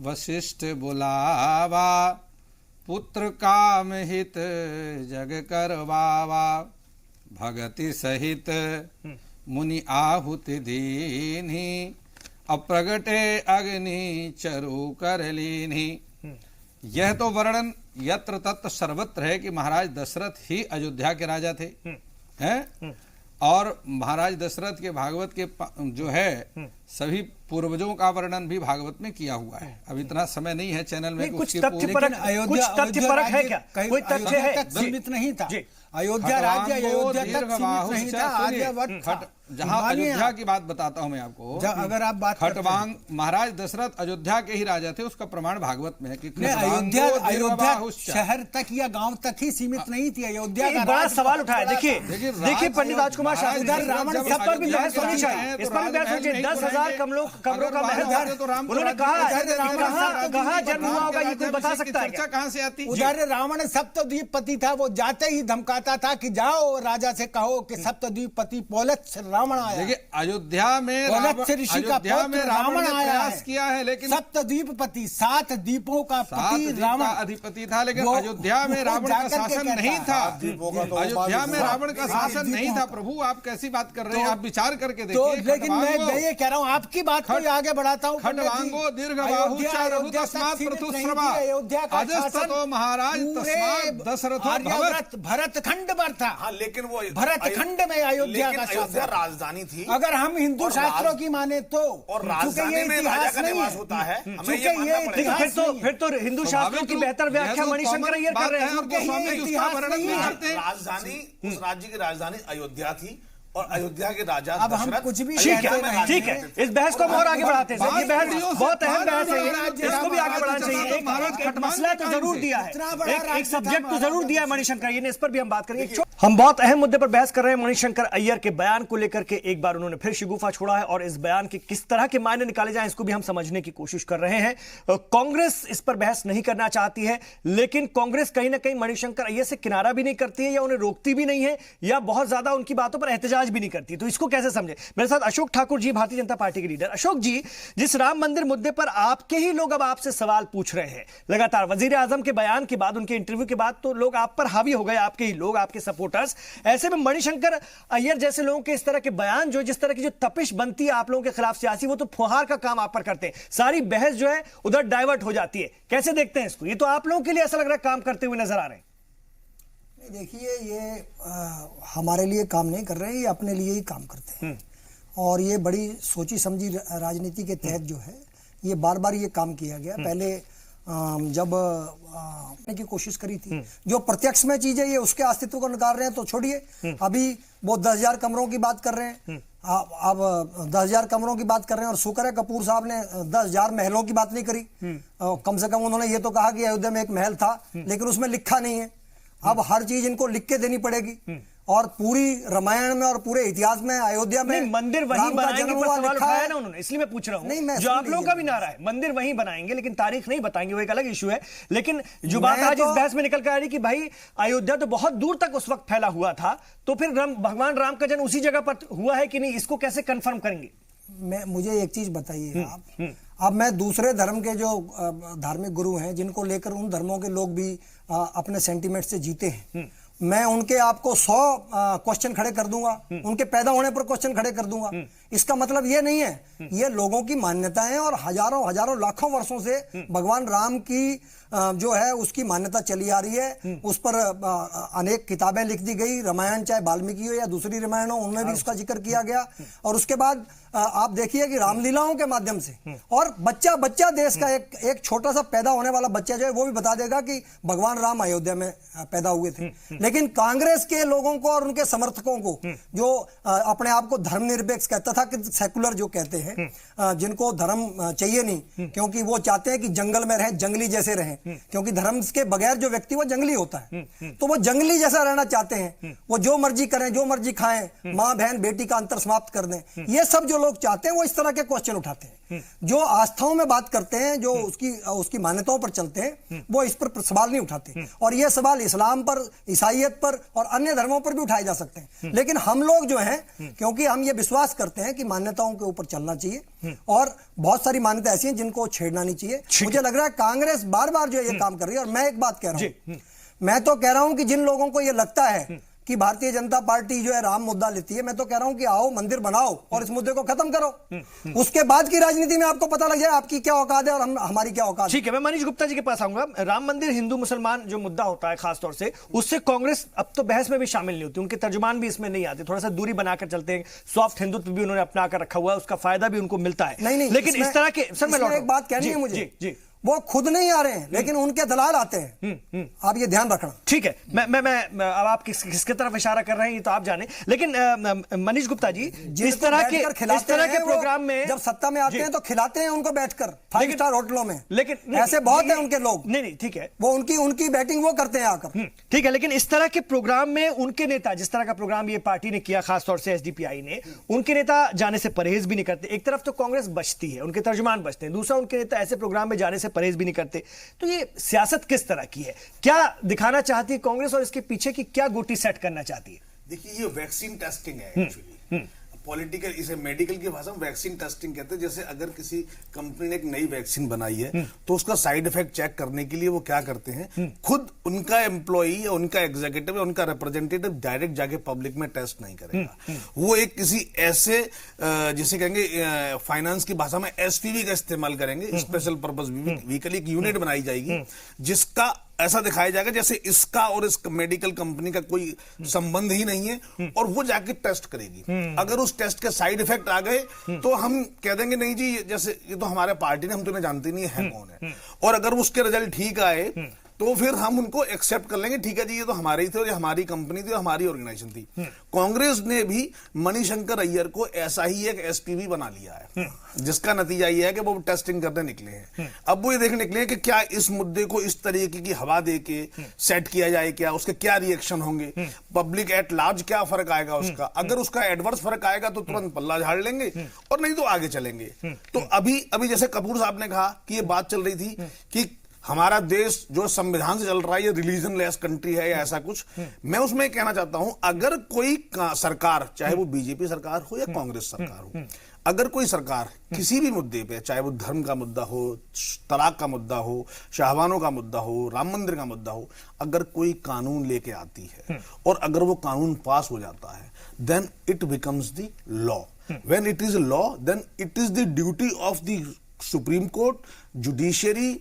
S5: वशिष्ठ बुलावा पुत्र काम हित जग करवावा भगति सहित मुनि आहुति दीन्हि अप्रगटे अग्नि चरु कर लीन्हि। यह तो वर्णन यत्र तत्र सर्वत्र है कि महाराज दशरथ ही अयोध्या के राजा थे, हैं? और महाराज दशरथ के भागवत के जो है सभी पूर्वजों का वर्णन भी भागवत में किया हुआ है। अब इतना समय नहीं है चैनल में,
S1: कुछ तथ्य परक है क्या? कोई तथ्य है?
S2: सीमित नहीं था अयोध्या राज्य, अयोध्या तक सीमित नहीं था, आर्यावर्त था।
S5: जहां अयोध्या की बात बताता हूं मैं आपको,
S2: अगर आप बात
S5: खटवांग महाराज दशरथ अयोध्या के ही राजा थे, उसका प्रमाण भागवत में है कि
S2: अयोध्या शहर तक या गांव तक ही सीमित नहीं थी अयोध्या का।
S1: बड़ा सवाल उठाया। देखिए पंडित राजकुमार शास्त्री, रावण सब पर भी बहस होनी चाहिए, इस पर भी बहस होनी चाहिए। 10,000 कमरों का महल उन्होंने कहा जन्म हुआ होगा, ये कोई बता सकता है क्या?
S5: कहां से आती?
S2: उधर रावण सप्तद्वीपपति था, वो जाते ही धमकाता था कि जाओ राजा से कहो कि सप्तद्वीपपति पौलत रावण आया।
S5: देखिए अयोध्या में
S2: पुलत्स्य ऋषि का पुत्र रावण आया
S5: प्रयास
S2: है।
S5: किया है, लेकिन
S2: सप्तद्वीपपति, 7 द्वीपों का पति रावण
S5: अधिपति था, लेकिन अयोध्या में रावण का शासन नहीं था। अयोध्या में रावण का शासन नहीं था। प्रभु आप कैसी बात कर रहे हैं? आप विचार करके
S2: तो
S5: देखिए।
S2: लेकिन मैं ये कह रहा हूँ, आपकी बात को आगे बढ़ाता हूँ।
S5: खड्वांगो दीर्घबाहु च रघुतस्मात् पृथुस्रवा अजस्ततो महाराज तस्मात् दशरथो भवत्।
S2: भरतखंड पर था।
S6: हाँ, लेकिन वो
S2: भरतखंड में अयोध्या का शासन
S6: राजधानी थी।
S2: अगर हम हिंदू शास्त्रों की माने तो,
S6: और राजधानी में राजा का निवास होता है, हमें ये मानना पड़ेगा।
S1: फिर तो हिंदू शास्त्रों की बेहतर व्याख्या मणिशंकर अय्यर कर रहे हैं।
S6: राजधानी, उस राज्य की राजधानी अयोध्या थी और अयोध्या के राजा
S2: अब हम कुछ भी
S1: ठीक है, इस बहस को हम और आगे बढ़ाते हैं। ये बहस बहुत अहम बहस है, इसको भी आगे बढ़ाना चाहिए। एक मसला तो जरूर दिया है, एक सब्जेक्ट तो जरूर दिया है मणिशंकर अय्यर ने, इस पर भी हम बात करेंगे। हम बहुत अहम मुद्दे पर बहस कर रहे हैं। मणिशंकर अय्यर के बयान को लेकर के एक बार उन्होंने फिर शिगुफा छोड़ा है और इस बयान के किस तरह के मायने निकाले जाएं इसको भी हम समझने की कोशिश कर रहे हैं। कांग्रेस इस पर बहस नहीं करना चाहती है, लेकिन कांग्रेस कहीं ना कहीं मणिशंकर अय्यर से किनारा भी नहीं करती है या उन्हें रोकती भी नहीं है या बहुत ज्यादा उनकी बातों पर एहतजाज भी नहीं करती। तो इसको कैसे समझे? मेरे साथ अशोक ठाकुर जी, भारतीय जनता पार्टी के लीडर। अशोक जी, जिस राम मंदिर मुद्दे पर आपके ही लोग अब आपसे सवाल पूछ रहे हैं लगातार, वजीर आजम के बयान के बाद, उनके इंटरव्यू के बाद तो लोग आप पर हावी हो गए, आपके ही लोग, आपके सपोर्टर्स। ऐसे में मणिशंकर अय्यर जैसे लोगों के इस तरह के बयान, जो जिस तरह की जो तपिश बनती है आप लोगों के खिलाफ सियासी, वो तो फुहार का काम आप पर करते हैं। सारी बहस जो है उधर डाइवर्ट हो जाती है। कैसे देखते हैं इसको? ये तो आप लोगों के लिए ऐसा लग रहा है काम करते हुए नजर आ रहे हैं।
S3: देखिए, ये हमारे लिए काम नहीं कर रहे हैं, ये अपने लिए ही काम करते हैं। और ये बड़ी सोची समझी राजनीति के तहत जो है ये बार बार ये काम किया गया। पहले जब की कोशिश करी थी, जो प्रत्यक्ष में चीज है ये उसके अस्तित्व को नकार रहे हैं तो छोड़िए। अभी वो 10,000 कमरों की बात कर रहे हैं, अब 10,000 कमरों की बात कर रहे हैं और शुक्र है कपूर साहब ने 10,000 महलों की बात नहीं करी। कम से कम उन्होंने ये तो कहा कि अयोध्या में एक महल था, लेकिन उसमें लिखा नहीं है। अब हर चीज इनको लिख के देनी पड़ेगी और पूरी रामायण में और पूरे इतिहास में अयोध्या में
S1: मंदिर वहीं बनाएंगे पर सवाल उठाया ना उन्होंने, इसलिए मैं पूछ रहा हूं। जो आप लोगों का भी नारा है, मंदिर वहीं बनाएंगे लेकिन तारीख नहीं बताएंगे, वो एक अलग इशू है। लेकिन जो बात आज इस बहस में निकल कर आ रही कि भाई अयोध्या तो बहुत दूर तक उस वक्त फैला हुआ था, तो फिर भगवान राम का जन्म उसी जगह पर हुआ है कि नहीं, इसको कैसे कंफर्म करेंगे?
S3: मुझे एक चीज बताइए आप, अब मैं दूसरे धर्म के जो धार्मिक गुरु हैं जिनको लेकर उन धर्मों के लोग भी अपने सेंटीमेंट से जीते हैं, मैं उनके आपको 100 क्वेश्चन खड़े कर दूंगा, उनके पैदा होने पर क्वेश्चन खड़े कर दूंगा। इसका मतलब ये नहीं है, ये लोगों की मान्यताएं और हजारों लाखों वर्षों से भगवान राम की जो है उसकी मान्यता चली आ रही है। उस पर अनेक किताबें लिख दी गई, रामायण चाहे वाल्मीकि हो या दूसरी रामायण हो, उनमें भी उसका जिक्र किया गया। और उसके बाद आप देखिए कि रामलीलाओं के माध्यम से और बच्चा देश का एक छोटा सा पैदा होने वाला बच्चा जो है वो भी बता देगा कि भगवान राम अयोध्या में पैदा हुए थे। लेकिन कांग्रेस के लोगों को और उनके समर्थकों को जो अपने आप को धर्मनिरपेक्ष कहता था कि सेकुलर जो कहते हैं, जिनको धर्म चाहिए नहीं क्योंकि वो चाहते हैं कि जंगल में रहें, जंगली जैसे रहें, क्योंकि धर्म के बगैर जो व्यक्ति वो जंगली होता है, तो वो जंगली जैसा रहना चाहते हैं। वो जो मर्जी करें, जो मर्जी खाएं, मां बहन बेटी का अंतर समाप्त कर दें, ये सब जो लोग चाहते हैं वो इस तरह के क्वेश्चन उठाते हैं। जो आस्थाओं में बात करते हैं, जो उसकी मान्यताओं पर चलते हैं, वो इस पर सवाल नहीं उठाते। और ये सवाल इस्लाम पर, ईसाईयत पर और अन्य धर्मों पर भी उठाए जा सकते हैं। लेकिन हम लोग जो हैं, क्योंकि हम ये विश्वास करते हैं कि मान्यताओं के ऊपर चलना चाहिए और बहुत सारी मान्यता ऐसी हैं जिनको छेड़ना नहीं चाहिए। मुझे लग रहा है कांग्रेस बार बार जो ये काम कर रही है। और मैं एक बात कह रहा हूं, मैं तो कह रहा हूं कि जिन लोगों को ये लगता है कि भारतीय जनता पार्टी जो है राम मुद्दा लेती है, मैं तो कह रहा हूं कि आओ मंदिर बनाओ और इस मुद्दे को खत्म करो। उसके बाद की राजनीति में आपको पता लग जाए आपकी क्या औकात है और हमारी क्या औकात है।
S1: ठीक है, मैं मनीष गुप्ता जी के पास आऊंगा। राम मंदिर हिंदू मुसलमान जो मुद्दा होता है खासतौर से, उससे कांग्रेस अब तो बहस में भी शामिल नहीं होती, उनके तर्जुमान भी इसमें नहीं आते, थोड़ा सा दूरी बनाकर चलते हैं। सॉफ्ट हिंदुत्व भी उन्होंने अपना कर रखा हुआ है, उसका फायदा भी उनको मिलता है।
S3: नहीं,
S1: लेकिन इस तरह के
S3: एक बात कहनी है मुझे, वो खुद नहीं आ रहे हैं लेकिन उनके दलाल आते हैं। आप ये ध्यान रखना।
S1: ठीक है, मैं अब आप किसके तरफ इशारा कर रहे हैं ये तो आप जाने। लेकिन मनीष गुप्ता जी, इस तरह के प्रोग्राम में
S3: जब सत्ता में आते हैं तो खिलाते हैं उनको बैठकर 5 स्टार होटलों में।
S1: लेकिन
S3: ऐसे बहुत हैं उनके लोग।
S1: नहीं, ठीक है,
S3: वो उनकी बैटिंग वो करते हैं आकर।
S1: ठीक है, लेकिन इस तरह के प्रोग्राम में उनके नेता, जिस तरह का प्रोग्राम ये पार्टी ने किया खासतौर से एसडीपीआई ने, उनके नेता जाने से परहेज भी नहीं करते। एक तरफ तो कांग्रेस बचती है, उनके तर्जुमान बचते हैं, दूसरा उनके नेता ऐसे प्रोग्राम में जाने से परहेज भी नहीं करते। तो ये सियासत किस तरह की है? क्या दिखाना चाहती है कांग्रेस और इसके पीछे की क्या गोटी सेट करना चाहती है?
S6: देखिए, ये वैक्सीन टेस्टिंग है एक्चुअली। पॉलिटिकल, इसे मेडिकल की भाषा में वैक्सीन टेस्टिंग कहते हैं। जैसे अगर किसी कंपनी ने एक नई वैक्सीन बनाई है तो उसका साइड इफेक्ट चेक करने के लिए वो क्या करते हैं, खुद उनका एम्प्लॉई या उनका एग्जीक्यूटिव या उनका रिप्रेजेंटेटिव डायरेक्ट जाके पब्लिक में टेस्ट नहीं करेगा। वो एक किसी ऐसे जिसे कहेंगे फाइनेंस की भाषा में एसपीवी का इस्तेमाल करेंगे, स्पेशल पर्पस व्हीकल, एक यूनिट बनाई जाएगी जिसका ऐसा दिखाया जाएगा जैसे इसका और इस मेडिकल कंपनी का कोई संबंध ही नहीं है, और वो जाके टेस्ट करेगी। अगर उस टेस्ट के साइड इफेक्ट आ गए तो हम कह देंगे नहीं जी, जैसे ये तो हमारे पार्टी ने, हम तुम्हें जानते नहीं है कौन है। और अगर उसके रिजल्ट ठीक आए तो फिर हम उनको एक्सेप्ट कर लेंगे, ठीक है जी ये तो हमारे ही थे और ये हमारी कंपनी थी और हमारी ऑर्गेनाइजेशन थी। कांग्रेस ने भी मणिशंकर अय्यर को ऐसा ही एक एसपीवी बना लिया है, जिसका नतीजा ये है कि वो टेस्टिंग करने निकले हैं। अब वो ये देखने निकले हैं कि क्या इस मुद्दे को इस तरीके की हवा देके सेट किया जाए, क्या उसके क्या रिएक्शन होंगे, पब्लिक एट लार्ज क्या फर्क आएगा उसका। अगर उसका एडवर्स फर्क आएगा तो तुरंत पल्ला झाड़ लेंगे और नहीं तो आगे चलेंगे। तो अभी जैसे कपूर साहब ने कहा कि ये बात चल रही थी कि हमारा देश जो संविधान से चल रहा है ये रिलीजन लेस कंट्री है या ऐसा कुछ, मैं उसमें कहना चाहता हूं अगर कोई सरकार, चाहे वो बीजेपी सरकार हो या कांग्रेस सरकार हो, अगर कोई सरकार किसी भी मुद्दे पे, चाहे वो धर्म का मुद्दा हो, तलाक का मुद्दा हो, शाहबानों का मुद्दा हो, राम मंदिर का मुद्दा हो, अगर कोई कानून लेके आती है और अगर वो कानून पास हो जाता है, then it becomes the law. When it is law then it is the duty of the supreme court, judiciary,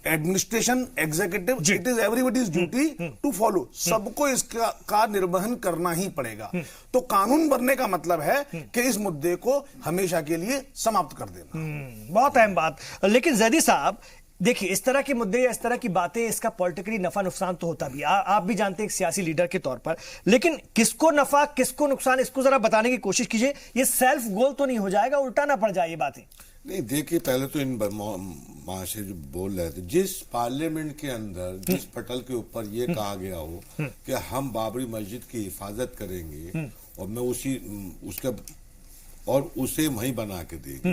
S6: administration, executive, it is everybody's duty to follow. सबको इसका का निर्वहन करना ही पड़ेगा। तो कानून बनने का मतलब है कि इस मुद्दे को हमेशा के लिए समाप्त कर देना।
S1: बहुत अहम बात। लेकिन जैदी साहब देखिए, इस तरह के मुद्दे या इस तरह की बातें, इसका पॉलिटिकली नफा नुकसान तो होता भी, आप भी जानते हैं एक सियासी लीडर के तौर पर, लेकिन किसको नफा किसको नुकसान, इसको जरा बताने की कोशिश कीजिए। ये सेल्फ गोल तो नहीं हो जाएगा, उल्टा ना पड़ जाए ये बातें।
S4: नहीं, देखिए पहले तो इन महाशय जो बोल रहे थे, जिस पार्लियामेंट के अंदर जिस पटल के ऊपर ये कहा गया हो कि हम बाबरी मस्जिद की हिफाजत करेंगे और मैं उसे वहीं बना के देंगे,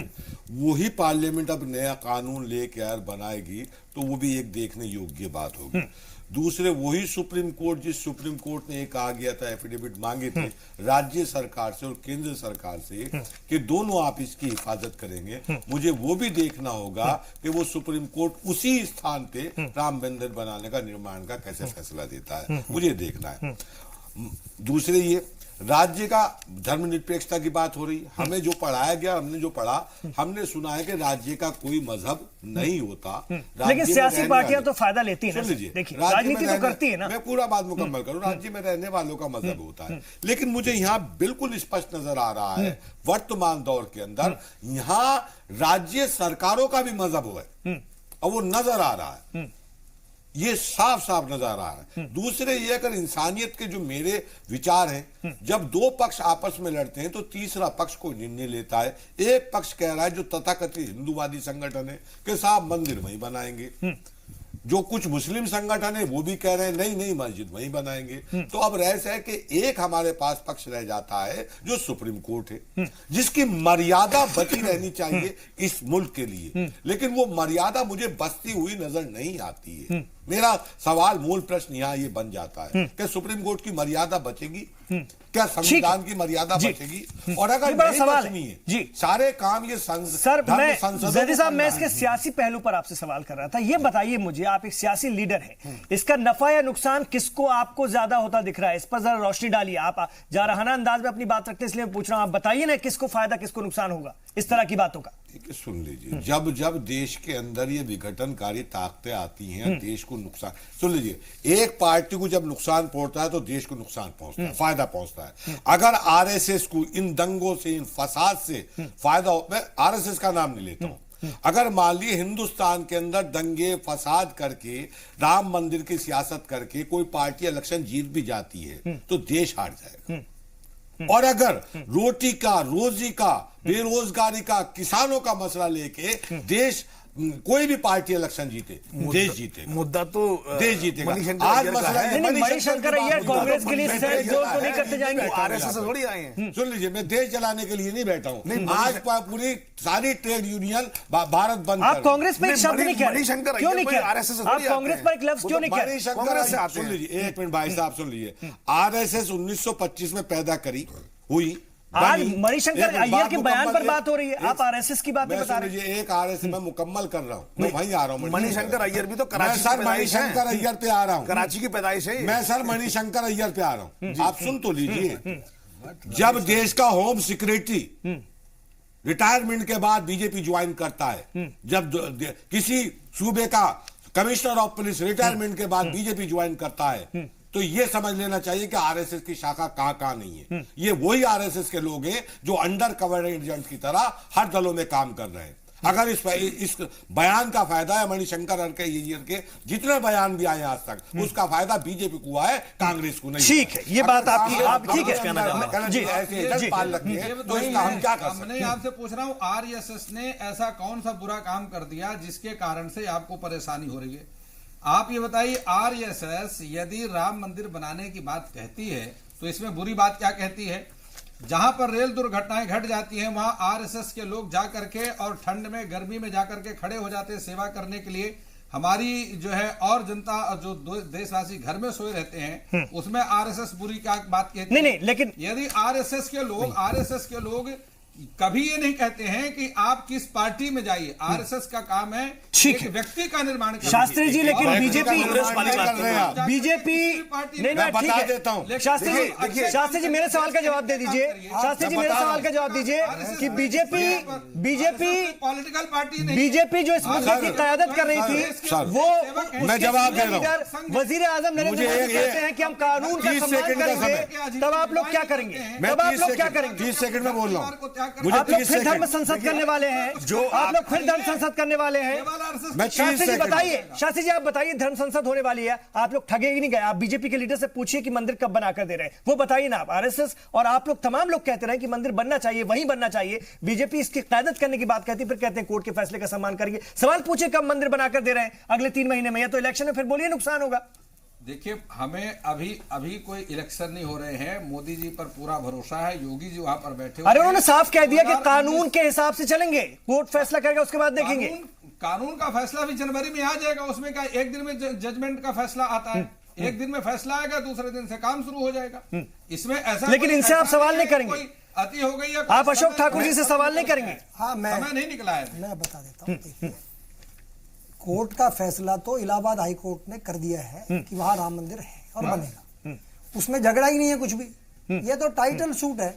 S4: वही पार्लियामेंट अब नया कानून लेके यार बनाएगी तो वो भी एक देखने योग्य बात होगी। दूसरे वही सुप्रीम कोर्ट, जिस सुप्रीम कोर्ट ने एक कहा गया था, एफिडेविट मांगे थे राज्य सरकार से और केंद्र सरकार से कि दोनों आप इसकी हिफाजत करेंगे, मुझे वो भी देखना होगा कि वो सुप्रीम कोर्ट उसी स्थान पे राम मंदिर बनाने का, निर्माण का कैसे फैसला देता है, मुझे देखना है। दूसरे ये राज्य का धर्मनिरपेक्षता की बात हो रही, हमें जो पढ़ाया गया, हमने जो पढ़ा, हमने सुना है कि राज्य का कोई मजहब नहीं होता।
S1: लेकिन सियासी पार्टियां तो फायदा लेती हैं।
S4: सुन लीजिए,
S1: देखिए राजनीति तो करती है ना।
S4: मैं पूरा बात मुकम्मल करूं, राज्य में रहने वालों का मजहब होता है, लेकिन मुझे यहाँ बिल्कुल स्पष्ट नजर आ रहा है वर्तमान दौर के अंदर यहाँ राज्य सरकारों का भी मजहब है और वो नजर आ रहा है, ये साफ साफ नजर आ रहा है। दूसरे ये अगर इंसानियत के जो मेरे विचार हैं, जब दो पक्ष आपस में लड़ते हैं तो तीसरा पक्ष कोई निर्णय लेता है। एक पक्ष कह रहा है, जो तथाकथित हिंदूवादी संगठन है, कि साहब मंदिर वहीं बनाएंगे। जो कुछ मुस्लिम संगठन है वो भी कह रहे हैं नहीं मस्जिद वहीं बनाएंगे। तो अब रहस्य है कि एक हमारे पास पक्ष रह जाता है जो सुप्रीम कोर्ट है, जिसकी मर्यादा बची रहनी चाहिए इस मुल्क के लिए, लेकिन वो मर्यादा मुझे बचती हुई नजर नहीं आती है। मेरा सवाल, मूल प्रश्न यहाँ ये बन जाता है कि सुप्रीम कोर्ट की मर्यादा बचेगी क्या, संविधान की मर्यादा बचेगी? और अगर नहीं बचनी है जी, सारे काम ये
S1: सर, जैदी साहब मैं इसके सियासी पहलू पर आपसे सवाल कर रहा था। ये बताइए मुझे, आप एक सियासी लीडर हैं, इसका नफा या नुकसान किसको आपको ज्यादा होता दिख रहा है? इस पर जरा रोशनी डालिए। आप जारहाना अंदाज में अपनी बात रखते हैं इसलिए मैं पूछ रहा हूं, आप बताइए ना किसको फायदा किसको नुकसान होगा इस तरह की बातों का।
S4: देखिए सुन लीजिए, जब जब देश के अंदर ये विघटनकारी ताकतें आती हैं, देश को नुकसान, सुन लीजिए, एक पार्टी को जब नुकसान पहुंचता है तो देश को नुकसान पहुंचता है, फायदा पहुंचता है। अगर आरएसएस को इन दंगों से, इन फसाद से फायदा हो, मैं आरएसएस का नाम नहीं लेता हूं, अगर मान लिए हिंदुस्तान के अंदर दंगे फसाद करके, राम मंदिर की सियासत करके कोई पार्टी इलेक्शन जीत भी जाती है तो देश हार जाएगा। और अगर रोटी का, रोजी का, बेरोजगारी का, किसानों का मसला लेके देश, कोई भी पार्टी इलेक्शन जीते, देश जीते, मुद्दा तो देश जीतेगा। आज मसला
S1: मणिशंकर अय्यर कांग्रेस के लिए जो तो नहीं करते जाएंगे,
S6: आरएसएस से थोड़ी आए हैं।
S4: सुन लीजिए, मैं देश जलाने के लिए नहीं बैठा हूं। आज पूरी सारी ट्रेड यूनियन भारत बंद,
S1: आप कांग्रेस पर एक शब्द नहीं कह रहे, क्यों नहीं कह
S6: आरएसएस से?
S1: आप कांग्रेस पर एक लफ्ज क्यों नहीं कह रहे?
S4: सुन लीजिए, एक मिनट भाई साहब सुन लीजिए, आरएसएस 1925 में पैदा हुई
S1: आज
S4: बनी।
S1: मणिशंकर
S4: एक
S1: अय्यर
S4: बात
S1: के बयान पर
S4: मुकम्मल
S1: बात हो रही है, आप आरएसएस की बातें
S4: मैं
S1: बता रहे हैं।
S4: सुनिए, एक आरएसएस मैं मुकम्मल कर रहा हूँ, मैं वहीं आ रहा हूँ।
S6: मणिशंकर अय्यर भी तो
S4: मैं
S6: कराची
S4: सर
S6: की पैदाइश है।
S4: मणिशंकर अय्यर पे आ रहा हूँ,
S6: कराची की पैदाइश है ये।
S4: मैं सर मणिशंकर अय्यर पे आ रहा हूँ, आप सुन तो लीजिए। जब देश का होम सिक्योरिटी रिटायरमेंट के बाद बीजेपी ज्वाइन करता है, जब किसी सूबे का कमिश्नर ऑफ पुलिस रिटायरमेंट के बाद बीजेपी ज्वाइन करता है, तो ये समझ लेना चाहिए कि आरएसएस की शाखा कहां नहीं है। ये वही आरएसएस के लोग हैं जो अंडर कवर एजेंट की तरह हर दलों में काम कर रहे हैं। अगर इस बयान का फायदा है मणिशंकर अय्यर के जितने बयान भी आए आज तक, उसका फायदा बीजेपी को हुआ है, कांग्रेस को नहीं।
S1: ठीक है, ये बात आपकी, आप ठीक है कहना चाहते हैं। जी,
S4: ऐसे एजेंट पाल रखी है, तो इसका हम क्या कर सकते
S5: मैं आपसे पूछ रहा हूँ, आरएसएस ने ऐसा कौन सा बुरा काम कर दिया जिसके कारण से आपको परेशानी हो रही है? आप ये बताइए, आरएसएस यदि राम मंदिर बनाने की बात कहती है तो इसमें बुरी बात क्या कहती है? जहां पर रेल दुर्घटनाएं घट जाती हैं वहां आरएसएस के लोग जाकर के और ठंड में गर्मी में जाकर के खड़े हो जाते हैं सेवा करने के लिए। हमारी जो है और जनता जो देशवासी घर में सोए रहते हैं उसमें आरएसएस बुरी क्या बात कहती है?
S1: नहीं, लेकिन
S5: यदि आरएसएस के लोग कभी ये नहीं कहते हैं कि आप किस पार्टी में जाइए। आरएसएस का काम है
S1: ठीक
S5: एक
S1: है।
S5: व्यक्ति का निर्माण करना।
S1: शास्त्री जी, लेकिन
S5: और
S1: बीजेपी
S5: बीजेपी
S1: नहीं, मैं
S5: बता
S1: ठीक है
S4: देता हूं।
S1: शास्त्री जी,
S5: देखिए,
S1: शास्त्री जी मेरे सवाल का जवाब दे दीजिए। शास्त्री जी मेरे सवाल का जवाब दीजिए कि बीजेपी
S5: पॉलिटिकल पार्टी नहीं,
S1: बीजेपी जो इस मुद्दे की क़यादत कर रही थी वो
S4: मैं जवाब दे रहा हूं।
S1: वजीर आजम नरेंद्र मोदी कहते हैं कि हम कानून का
S4: 30
S1: सम्मान
S4: सेकंड का
S1: करेंगे, तब आप लोग क्या करेंगे?
S4: मैं
S1: तब आप लोग क्या करेंगे?
S4: 30 सेकंड में बोल रहा हूँ।
S1: आप लोग फिर धर्म संसद करने वाले हैं, जो आप लोग फिर धर्म संसद करने वाले हैं।
S4: मैं
S1: शास्त्री जी बताइए, शास्त्री जी आप बताइए, धर्म संसद होने वाली है, आप लोग ठगे ही नहीं गए? आप बीजेपी के लीडर से पूछिए कि मंदिर कब बनाकर दे रहे हैं, वो बताइए ना। आप आरएसएस और आप लोग तमाम लोग कहते रहे कि मंदिर बनना चाहिए, वहीं बनना चाहिए। बीजेपी इसकी क़यादत करने की बात कहती है, फिर कहते हैं कोर्ट के फैसले का सम्मान करिए। सवाल पूछिए कब मंदिर बनाकर दे रहे हैं, अगले 3 महीने में, या तो इलेक्शन में, फिर बोलिए नुकसान होगा।
S5: देखिए, हमें अभी कोई इलेक्शन नहीं हो रहे हैं। मोदी जी पर पूरा भरोसा है, योगी जी वहां पर बैठे
S1: अरे उन्होंने साफ कह दिया कि कानून के हिसाब से चलेंगे, कोर्ट फैसला करेगा उसके बाद देखेंगे।
S5: कानून का फैसला भी जनवरी में आ जाएगा, उसमें क्या एक दिन में जजमेंट का फैसला आता है? एक दिन में फैसला आएगा, दूसरे दिन से काम शुरू हो जाएगा। इसमें ऐसा
S1: लेकिन इनसे आप सवाल नहीं करेंगे,
S5: कोई अति हो गई है,
S1: आप अशोक ठाकुर जी से सवाल नहीं करेंगे?
S3: हाँ,
S5: समय नहीं निकला है।
S3: मैं बता देता हूँ। देखिए, कोर्ट का फैसला तो इलाहाबाद हाई कोर्ट ने कर दिया है कि वहां राम मंदिर है और बनेगा, उसमें झगड़ा ही नहीं है कुछ भी। ये तो टाइटल सूट है,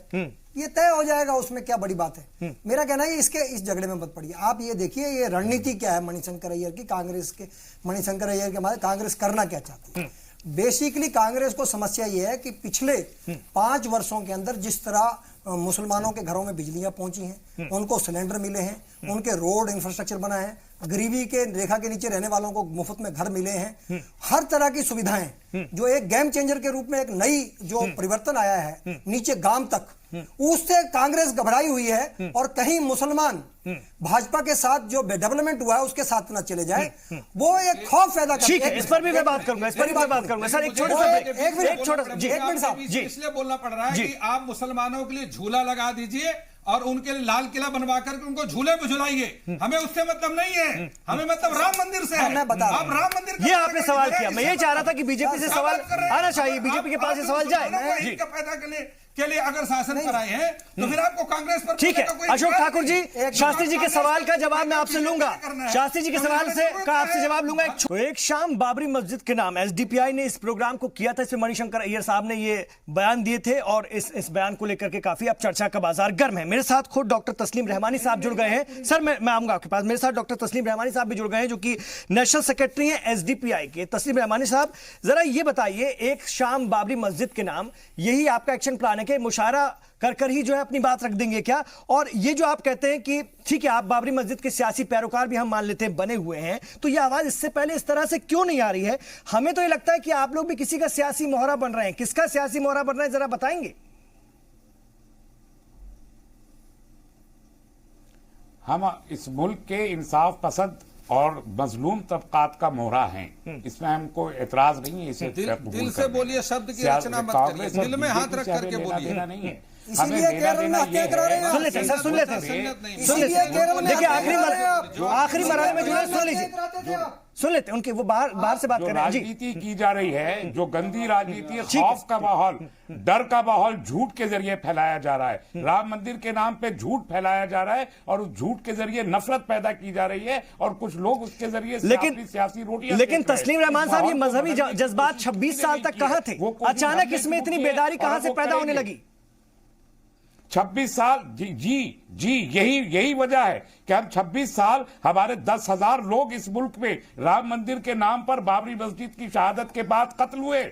S3: ये तय हो जाएगा, उसमें क्या बड़ी बात है? मेरा कहना है इस झगड़े में मत पड़िए। आप ये देखिए ये रणनीति क्या है मणिशंकर अय्यर की, कांग्रेस के मणिशंकर अय्यर के हमारे कांग्रेस करना क्या चाहती है। बेसिकली कांग्रेस को समस्या ये है कि पिछले 5 वर्षों के अंदर जिस तरह मुसलमानों के घरों में बिजलियां पहुंची हैं, उनको सिलेंडर मिले हैं, उनके रोड इंफ्रास्ट्रक्चर बना है, गरीबी के रेखा के नीचे रहने वालों को मुफ्त में घर मिले हैं, हर तरह की सुविधाएं, जो एक गेम चेंजर के रूप में एक नई जो परिवर्तन आया है नीचे गांव तक, उससे कांग्रेस घबराई हुई है। और कहीं मुसलमान भाजपा के साथ जो डेवलपमेंट हुआ है उसके साथ ना चले जाए, वो एक खौफ पैदा करता है।
S1: ठीक है, इस पर भी मैं बात करूंगा, इस पर भी मैं बात करूंगा। सर एक छोटा सा
S3: एक मिनट साहब
S5: जी, इसलिए बोलना पड़ रहा है कि आप मुसलमानों के लिए झूला लगा दीजिए और उनके लिए लाल किला बनवा करके उनको झूले में झुलाइए। हमें उससे मतलब नहीं है, हमें मतलब राम मंदिर से है।
S3: मैं बता रहा हूं।
S5: आप राम मंदिर
S1: ये आपने सवाल किया, मैं ये चाह रहा था कि बीजेपी से सवाल आना चाहिए, बीजेपी के पास ये सवाल जाए। जी
S5: पैदा के लिए अगर शासन पर आए हैं तो फिर आपको कांग्रेस पर
S1: ठीक है। अशोक ठाकुर जी, शास्त्री जी के सवाल का जवाब मैं आपसे लूंगा, शास्त्री जी के सवाल से का आपसे जवाब लूंगा। एक शाम बाबरी मस्जिद के नाम एसडीपीआई ने इस प्रोग्राम को किया था, इसमें मणिशंकर अय्यर साहब ने ये बयान दिए थे और इस बयान को लेकर के काफी अब चर्चा का बाजार गर्म है। मेरे साथ खुद डॉक्टर तस्लीम रहमानी साहब जुड़ गए हैं। सर मैं आऊंगा आपके पास, मेरे साथ डॉक्टर तस्लीम रहमानी साहब भी जुड़ गए हैं जो कि नेशनल सेक्रेटरी हैं एसडीपीआई के। तस्लीम रहमानी साहब, जरा ये बताइए, एक शाम बाबरी मस्जिद के नाम, यही आपका एक्शन प्लान है कि मुशायरा कर ही जो है अपनी बात रख देंगे क्या? और ये जो आप कहते हैं कि ठीक है आप बाबरी मस्जिद के सियासी पैरोकार भी हम मान लेते हैं बने हुए हैं, तो ये आवाज इससे पहले इस तरह से क्यों नहीं आ रही है? हमें तो ये लगता है कि आप लोग भी किसी का सियासी मोहरा बन रहे हैं। किसका सियासी मोहरा बन रहे हैं, जरा बताएंगे?
S7: हम इस मुल्क के इंसाफ पसंद और मजलूम तबकात का मोहरा हैं, इसमें हमको एतराज नहीं है। इसे
S5: दिल से बोलिए, शब्द की रचना मत करिए, दिल में हाथ रख करके बोलिए।
S7: नहीं है,
S3: इसीलिए केरल में हत्या करा रहे हैं।
S1: सुन लेते हैं सर, सुन लेते हैं,
S3: इसीलिए केरल में
S1: देखिए आखिरी मरहले में जो है, सुन लीजिए, सुन लेते हैं उनके, वो बाहर से बात
S7: जो
S1: कर रहे हैं जी।
S7: राजनीति की जा रही है, जो गंदी राजनीति है, खौफ का माहौल, डर का माहौल झूठ के जरिए फैलाया जा रहा है। राम मंदिर के नाम पे झूठ फैलाया जा रहा है और उस झूठ के जरिए नफरत पैदा की जा रही है और कुछ लोग उसके जरिए सियासी रोटियां।
S1: लेकिन तस्लीम रहमान साहब, ये मजहबी जज्बात 26 साल तक कहां थे? अचानक इसमें इतनी बेदारी कहां से पैदा होने लगी?
S7: 26 साल जी यही वजह है कि हम 26 साल, हमारे 10,000 लोग इस मुल्क में राम मंदिर के नाम पर बाबरी मस्जिद की शहादत के बाद कत्ल हुए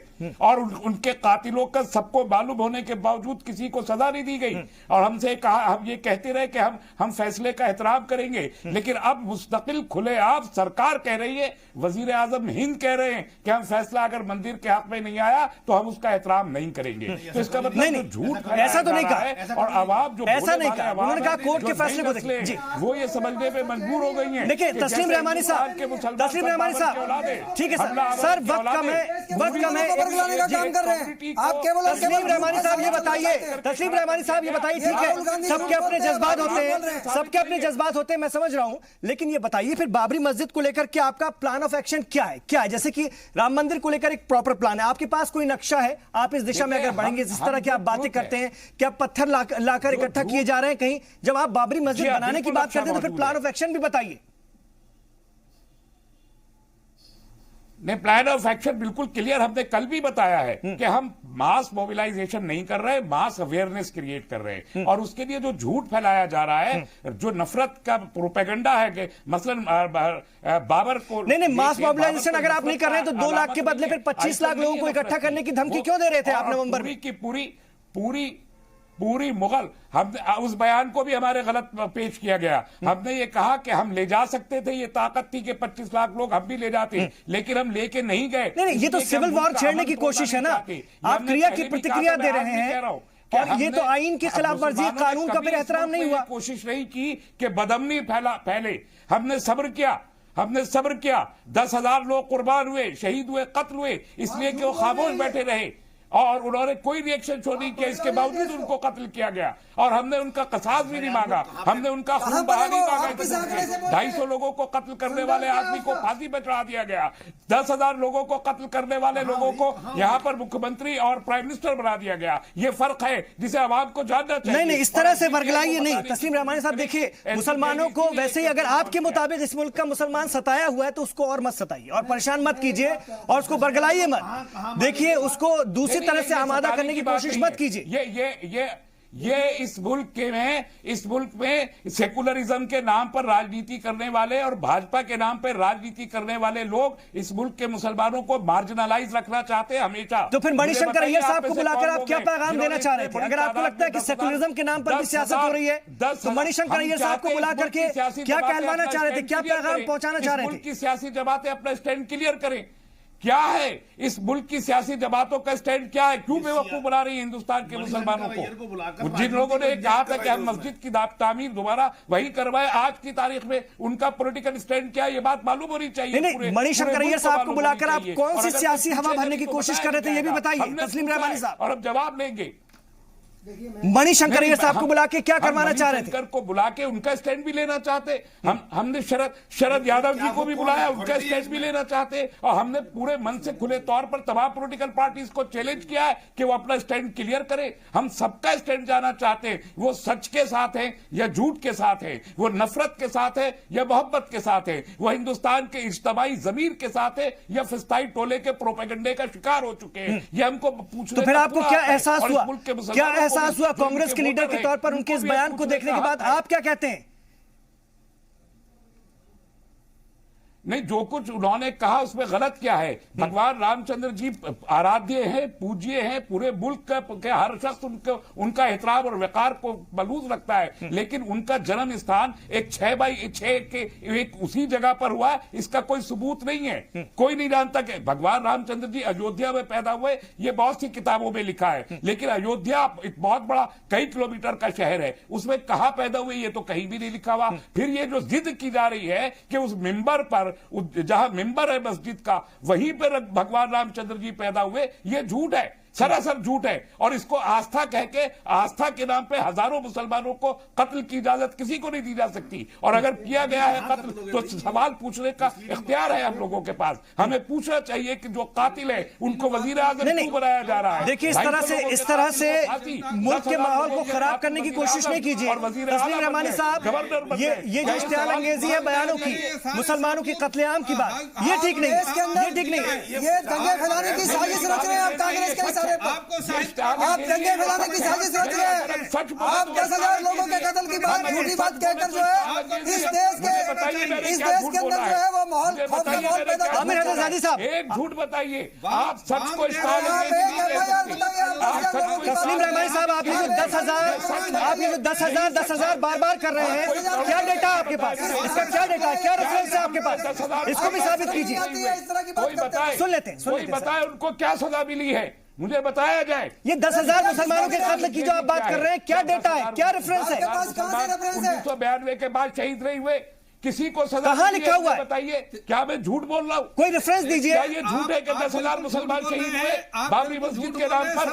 S7: और उनके कातिलों का सबको मालूम होने के बावजूद किसी को सजा नहीं दी गई। और हमसे कहा, हम ये कहते रहे कि हम फैसले का एहतराम करेंगे, लेकिन अब मुस्तकिल खुलेआम सरकार कह रही है, वजीर आजम हिंद कह रहे हैं कि हम फैसला अगर मंदिर के हक में नहीं आया तो हम उसका एहतराम नहीं करेंगे। तो इसका मतलब झूठ
S1: ऐसा तो नहीं कहा,
S7: और आवाम जो
S1: ऐसा नहीं कहा, उन्होंने कहा कोर्ट के फैसले को देखिए जी,
S7: वो ये समझने पे मजबूर हो गई हैं।
S1: देखिए तस्लीम रहमानी साहब, ठीक है सर, वक्त कम है,
S3: काम कर रहे हैं आप केवल।
S1: तस्लीम रहमानी साहब ये बताइए, तस्लीम रहमानी साहब ये बताइए, ठीक है सबके अपने जज्बात होते हैं, सबके अपने जज्बात होते हैं, मैं समझ रहा हूं, लेकिन ये बताइए फिर बाबरी मस्जिद को लेकर के आपका प्लान ऑफ एक्शन क्या है? क्या है? जैसे कि राम मंदिर को लेकर एक प्रॉपर प्लान है, आपके पास कोई नक्शा है? आप इस दिशा में अगर बढ़ेंगे, जिस तरह की आप बातें करते हैं, क्या पत्थर लाकर इकट्ठा किए जा रहे हैं कहीं? जब आप बाबरी मस्जिद बनाने की बात करते हैं तो फिर प्लान ऑफ एक्शन भी बताइए।
S7: नहीं, प्लान ऑफ एक्शन बिल्कुल क्लियर हमने कल भी बताया है कि हम मास मोबिलाइजेशन नहीं कर रहे, मास अवेयरनेस क्रिएट कर रहे हैं। और उसके लिए जो झूठ फैलाया जा रहा है, जो नफरत का प्रोपेगेंडा है कि मसलन बाबर को
S1: नहीं, मास मोबिलाइजेशन अगर आप नहीं कर रहे हैं तो 2 लाख के बदले फिर 25 लाख लोगों को इकट्ठा करने की धमकी क्यों दे रहे थे आप नवंबर में?
S7: पूरी मुगल, हम उस बयान को भी हमारे गलत पेश किया गया। हमने ये कहा कि हम ले जा सकते थे, ये ताकत थी कि 25 लाख लोग हम भी ले जाते, लेकिन हम लेके नहीं गए।
S1: नहीं, ये तो सिविल वॉर छेड़ने की कोशिश है ना, आप क्रिया की प्रतिक्रिया दे रहे हैं और ये तो आईन की खिलाफ वर्जी, कानून का फिर एहतराम नहीं हुआ।
S7: कोशिश नहीं की कि बदअमनी फैले, हमने सब्र किया। 10,000 लोग कुर्बान हुए, शहीद हुए, कत्ल हुए, इसलिए कि वो खामोश बैठे रहे और उन्होंने कोई रिएक्शन शो नहीं किया। इसके बावजूद उनको कत्ल किया गया और हमने उनका कसास भी नहीं मांगा, हमने उनका खून बहा नहीं मांगा। 250 लोगों को कत्ल करने वाले आदमी को फांसी पर चढ़ा दिया गया, 10,000 लोगों को कत्ल करने वाले लोगों को यहाँ पर मुख्यमंत्री और प्राइम मिनिस्टर बना दिया गया। ये फर्क है जिसे आवाम को जानना चाहिए।
S1: नहीं, इस तरह से वर्गलाइए नहीं। तस्लीम रहमानी साहब देखिए, मुसलमानों को वैसे ही अगर आपके मुताबिक इस मुल्क का मुसलमान सताया हुआ है तो उसको और मत सताइए और परेशान मत कीजिए और उसको वर्गलाइए मत। देखिए, उसको दूसरी तरह से आमादा करने की कोशिश मत कीजिए।
S7: ये इस मुल्क में सेकुलरिज्म के नाम पर राजनीति करने वाले और भाजपा के नाम पर राजनीति करने वाले लोग इस मुल्क के मुसलमानों को मार्जिनलाइज रखना चाहते हैं हमेशा।
S1: तो फिर मणिशंकर अय्यर साहब को बुलाकर आप क्या पैगाम देना चाह रहे थे? अगर आपको लगता है कि सेकुलरिज्म के नाम पर भी सियासत हो रही है तो मणिशंकर अय्यर साहब को बुला करके क्या कहलवाना चाह रहे थे, क्या पैगाम पहुंचाना चाह रहे थे?
S7: मुल्क की सियासी जमातें अपना स्टैंड क्लियर करें। क्या है इस मुल्क की सियासी जमातों का स्टैंड? क्या है? क्यों बेवकूफ बना रही है हिंदुस्तान के मुसलमानों को? जिन लोगों ने कहा था कि हम मस्जिद की तामीर दोबारा वही करवाए, आज की तारीख में उनका पॉलिटिकल स्टैंड क्या है, ये बात मालूम होनी चाहिए।
S1: नहीं, मणिशंकर अय्यर साहब को बुलाकर आप कौन सी सियासी हवा भरने की कोशिश कर रहे थे, ये भी बताइए तस्लीम रहमानी साहब।
S7: और अब जवाब लेंगे।
S1: मणिशंकर अय्यर साहब को बुला के क्या करवाना चाह रहे थे?
S7: मणिशंकर को बुला के उनका स्टैंड भी लेना चाहते। हमने शरद यादव जी को भी बुलाया, उनका स्टैंड भी लेना चाहते और हमने पूरे मन से खुले तौर पर तमाम पॉलिटिकल पार्टीज को चैलेंज किया है कि वो अपना स्टैंड क्लियर करें। हम सबका स्टैंड जाना चाहते हैं, वो सच के साथ है या झूठ के साथ है, वो नफरत के साथ है या मोहब्बत के साथ है, वो हिंदुस्तान के इज्तिमाई ज़मीर के साथ है या फिस्ताई टोले के प्रोपेगेंडे का शिकार हो चुके हैं। ये हमको पूछने
S1: तो फिर आपको क्या एहसास हुआ, एहसास हुआ कांग्रेस के लीडर के तौर पर उनके इस बयान को देखने के बाद? आप क्या कहते हैं?
S7: नहीं, जो कुछ उन्होंने कहा उसमें गलत क्या है? भगवान रामचंद्र जी आराध्य हैं, पूज्य हैं, पूरे मुल्क के हर शख्स उनका एहतराम और वकार को बलूज रखता है, लेकिन उनका जन्म स्थान एक 6x6 के एक उसी जगह पर हुआ है, इसका कोई सबूत नहीं है। कोई नहीं जानता कि भगवान रामचंद्र जी अयोध्या में पैदा हुए, ये बहुत सी किताबों में लिखा है, लेकिन अयोध्या एक बहुत बड़ा कई किलोमीटर का शहर है, उसमें कहां पैदा हुए ये तो कहीं भी नहीं लिखा हुआ। फिर ये जो जिद की जा रही है कि उस मिंबर पर, जहां मिंबर है मस्जिद का, वहीं पर भगवान रामचंद्र जी पैदा हुए, ये झूठ है। सरासर झूठ है। और इसको आस्था कह के, आस्था के नाम पे हजारों मुसलमानों को कत्ल की इजाजत किसी को नहीं दी जा सकती। और अगर किया गया है कत्ल तो सवाल पूछने का इख्तियार है हम लोगों के पास। हमें पूछना चाहिए कि जो कातिल है उनको वजीर आजम क्यों बनाया जा रहा है।
S1: देखिए, इस तरह से मुल्क के माहौल को खराब करने की कोशिश नहीं कीजिए। तस्लीम रहमानी साहब, ये जो इश्तियालंगेजी है बयानों की, मुसलमानों की कत्लेआम की बात, ये ठीक नहीं, ये ठीक नहीं।
S3: ये दंगे फैलाने की साजिश रच रहे हैं आप कांग्रेस के इशारे पर। आप दंगे फैलाने की साजिश रच रहे हैं। आप 10,000 लोगों के कत्ल की बात, झूठी बात कहकर जो है इस देश के अंदर जो है वो माहौल, खौफ का माहौल पैदा कर।
S1: आमिर हैदर ज़ादी साहब,
S7: एक झूठ बताइए, आप सच को
S1: तस्लीम रहमानी साहब, आप ये जो 10,000 बार कर रहे हैं, क्या डेटा आपके पास? इसका क्या डेटा है, क्या रेफरेंस है आपके पास? इसको भी साबित कीजिए।
S7: कोई बताए,
S1: सुन लेते हैं,
S7: कोई बताए उनको क्या सजा मिली है, मुझे बताया जाए।
S1: ये 10,000 मुसलमानों के कत्ल की जो आप बात कर रहे हैं, क्या डेटा है, क्या रेफरेंस है?
S7: 1992 के बाद शहीद नहीं हुए, किसी को सजा
S1: कहाँ लिखा हुआ है?
S7: बताइए, क्या मैं झूठ बोल रहा हूँ?
S1: कोई रेफरेंस दीजिए।
S7: क्या ये झूठ है कि 10,000 मुसलमान शहीद हुए बाबरी मस्जिद के नाम पर?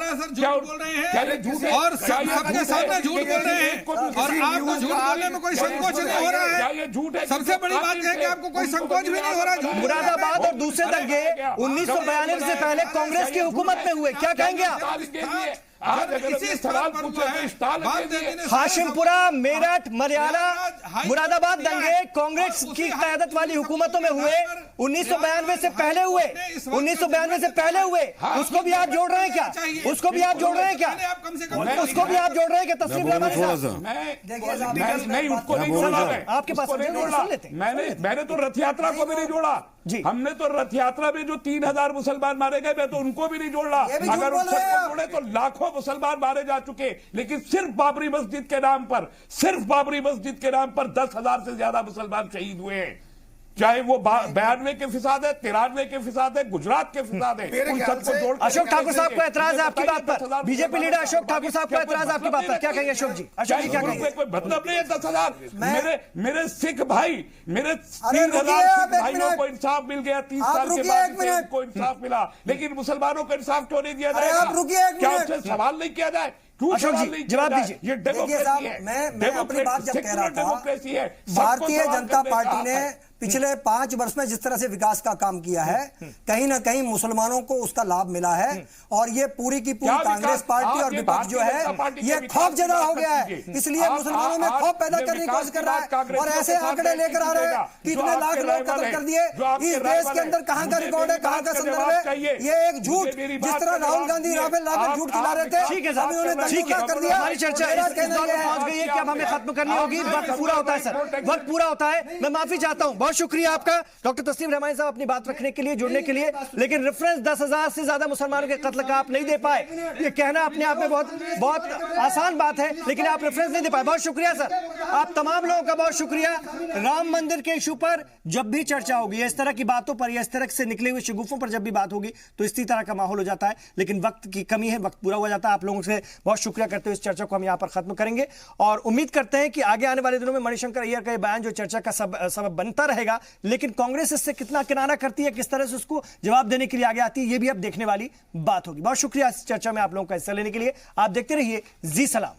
S7: क्या ये झूठ है?
S5: और सबके सामने झूठ बोल रहे हैं और आपको झूठ बोलने में कोई संकोच नहीं हो रहा है।
S7: क्या ये झूठ है?
S5: सबसे बड़ी बात है कि आपको कोई संकोच भी नहीं हो रहा है।
S1: मुरादाबाद और दूसरे दंगे 1992 से पहले कांग्रेस की हुकूमत में हुए, क्या कहेंगे आप?
S7: आज अगर सवाल पूछे,
S1: हाशिमपुरा, मेरठ, मरियाला, मुरादाबाद दंगे कांग्रेस की क़यादत वाली हुकूमतों में हुए, 1992 से पहले हुए, 1992 से पहले हुए। उसको भी आप जोड़ रहे हैं क्या? उसको भी आप जोड़ रहे हैं क्या? उसको भी आप जोड़ रहे हैं क्या? तस्लीम रहमानी साहब,
S7: नहीं, उसको नहीं जोड़ा है,
S1: आपके पास
S7: नहीं जोड़ा। मैंने तो रथ यात्रा को भी नहीं जोड़ा जी। हमने तो रथ यात्रा में जो 3,000 मुसलमान मारे गए, मैं तो उनको भी नहीं जोड़ रहा। अगर उनको जोड़े तो लाखों मुसलमान मारे जा चुके, लेकिन सिर्फ बाबरी मस्जिद के नाम पर, सिर्फ बाबरी मस्जिद के नाम पर 10,000 से ज्यादा मुसलमान शहीद हुए हैं। चाहे वो 92 के फिसाद है, 93 के फिसाद है, गुजरात के फिसाद है, उन सबको जोड़।
S1: अशोक ठाकुर साहब को एतराज है आपकी बात पर, बीजेपी लीडर अशोक ठाकुर साहब को एतराज है आपकी बात पर, क्या कहेंगे अशोक जी? अशोक जी क्या कहेंगे?
S7: कोई मतलब नहीं है 10,000। मेरे सिख भाई, मेरे 3,000 सिख भाइयों को इंसाफ मिल गया 30 साल के बाद, उनको इंसाफ मिला, लेकिन मुसलमानों को इंसाफ क्यों नहीं दिया जाएगा? क्या उससे सवाल नहीं किया जाए?
S1: अशोक जी जवाब दीजिए।
S7: ये डेमोक्रेसी है।
S3: मैं अपनी बात जब कह रहा था,
S7: डेमोक्रेसी है।
S3: भारतीय जनता पार्टी ने पिछले 5 वर्ष में जिस तरह से विकास का काम किया है, कहीं ना कहीं मुसलमानों को उसका लाभ मिला है। और ये पूरी की पूरी कांग्रेस पार्टी और विपक्ष जो है ये खौफ ज्यादा हो गया है, इसलिए मुसलमानों में खौफ पैदा करने की कोशिश कर रहा है और ऐसे आंकड़े लेकर आ रहे हैं कि इतने लाख लोग कत्ल कर दिए। इस देश के अंदर कहां का रिकॉर्ड है, कहां का संदर्भ है? ये एक झूठ, जिस तरह राहुल गांधी राफेल झूठ खिला रहे थे,
S1: ठीक है साहब, ठीक है, कर दिया। हमारी चर्चा पहुंच गई है कि अब हमें खत्म करनी होगी। वक्त पूरा होता है सर, वक्त पूरा होता है। मैं माफी चाहता हूं, बहुत शुक्रिया आपका डॉक्टर तस्लीम रहमानी साहब अपनी बात रखने के लिए, जुड़ने के लिए। लेकिन रेफरेंस 10,000 से ज्यादा मुसलमानों के कत्ल का आप नहीं दे पाए। ये कहना अपने आप में बहुत आसान बात है, लेकिन आप रेफरेंस नहीं दे पाए। बहुत शुक्रिया सर, आप तमाम लोगों का बहुत शुक्रिया। राम मंदिर के इशू पर जब भी चर्चा होगी, इस तरह की बातों पर या इस तरह से निकले हुए शगुफों पर जब भी बात होगी, तो इसी तरह का माहौल हो जाता है। लेकिन वक्त की कमी है, वक्त पूरा हो जाता है। आप लोगों से बहुत शुक्रिया करते हुए इस चर्चा को हम यहां पर खत्म करेंगे और उम्मीद करते हैं कि आगे आने वाले दिनों में मणिशंकर अय्यर का यह बयान जो चर्चा का सबब बनता रहेगा, लेकिन कांग्रेस इससे कितना किनारा करती है, किस तरह से उसको जवाब देने के लिए आगे आती है, यह भी अब देखने वाली बात होगी। बहुत शुक्रिया इस चर्चा में आप लोगों का हिस्सा लेने के लिए। आप देखते रहिए जी सलाम।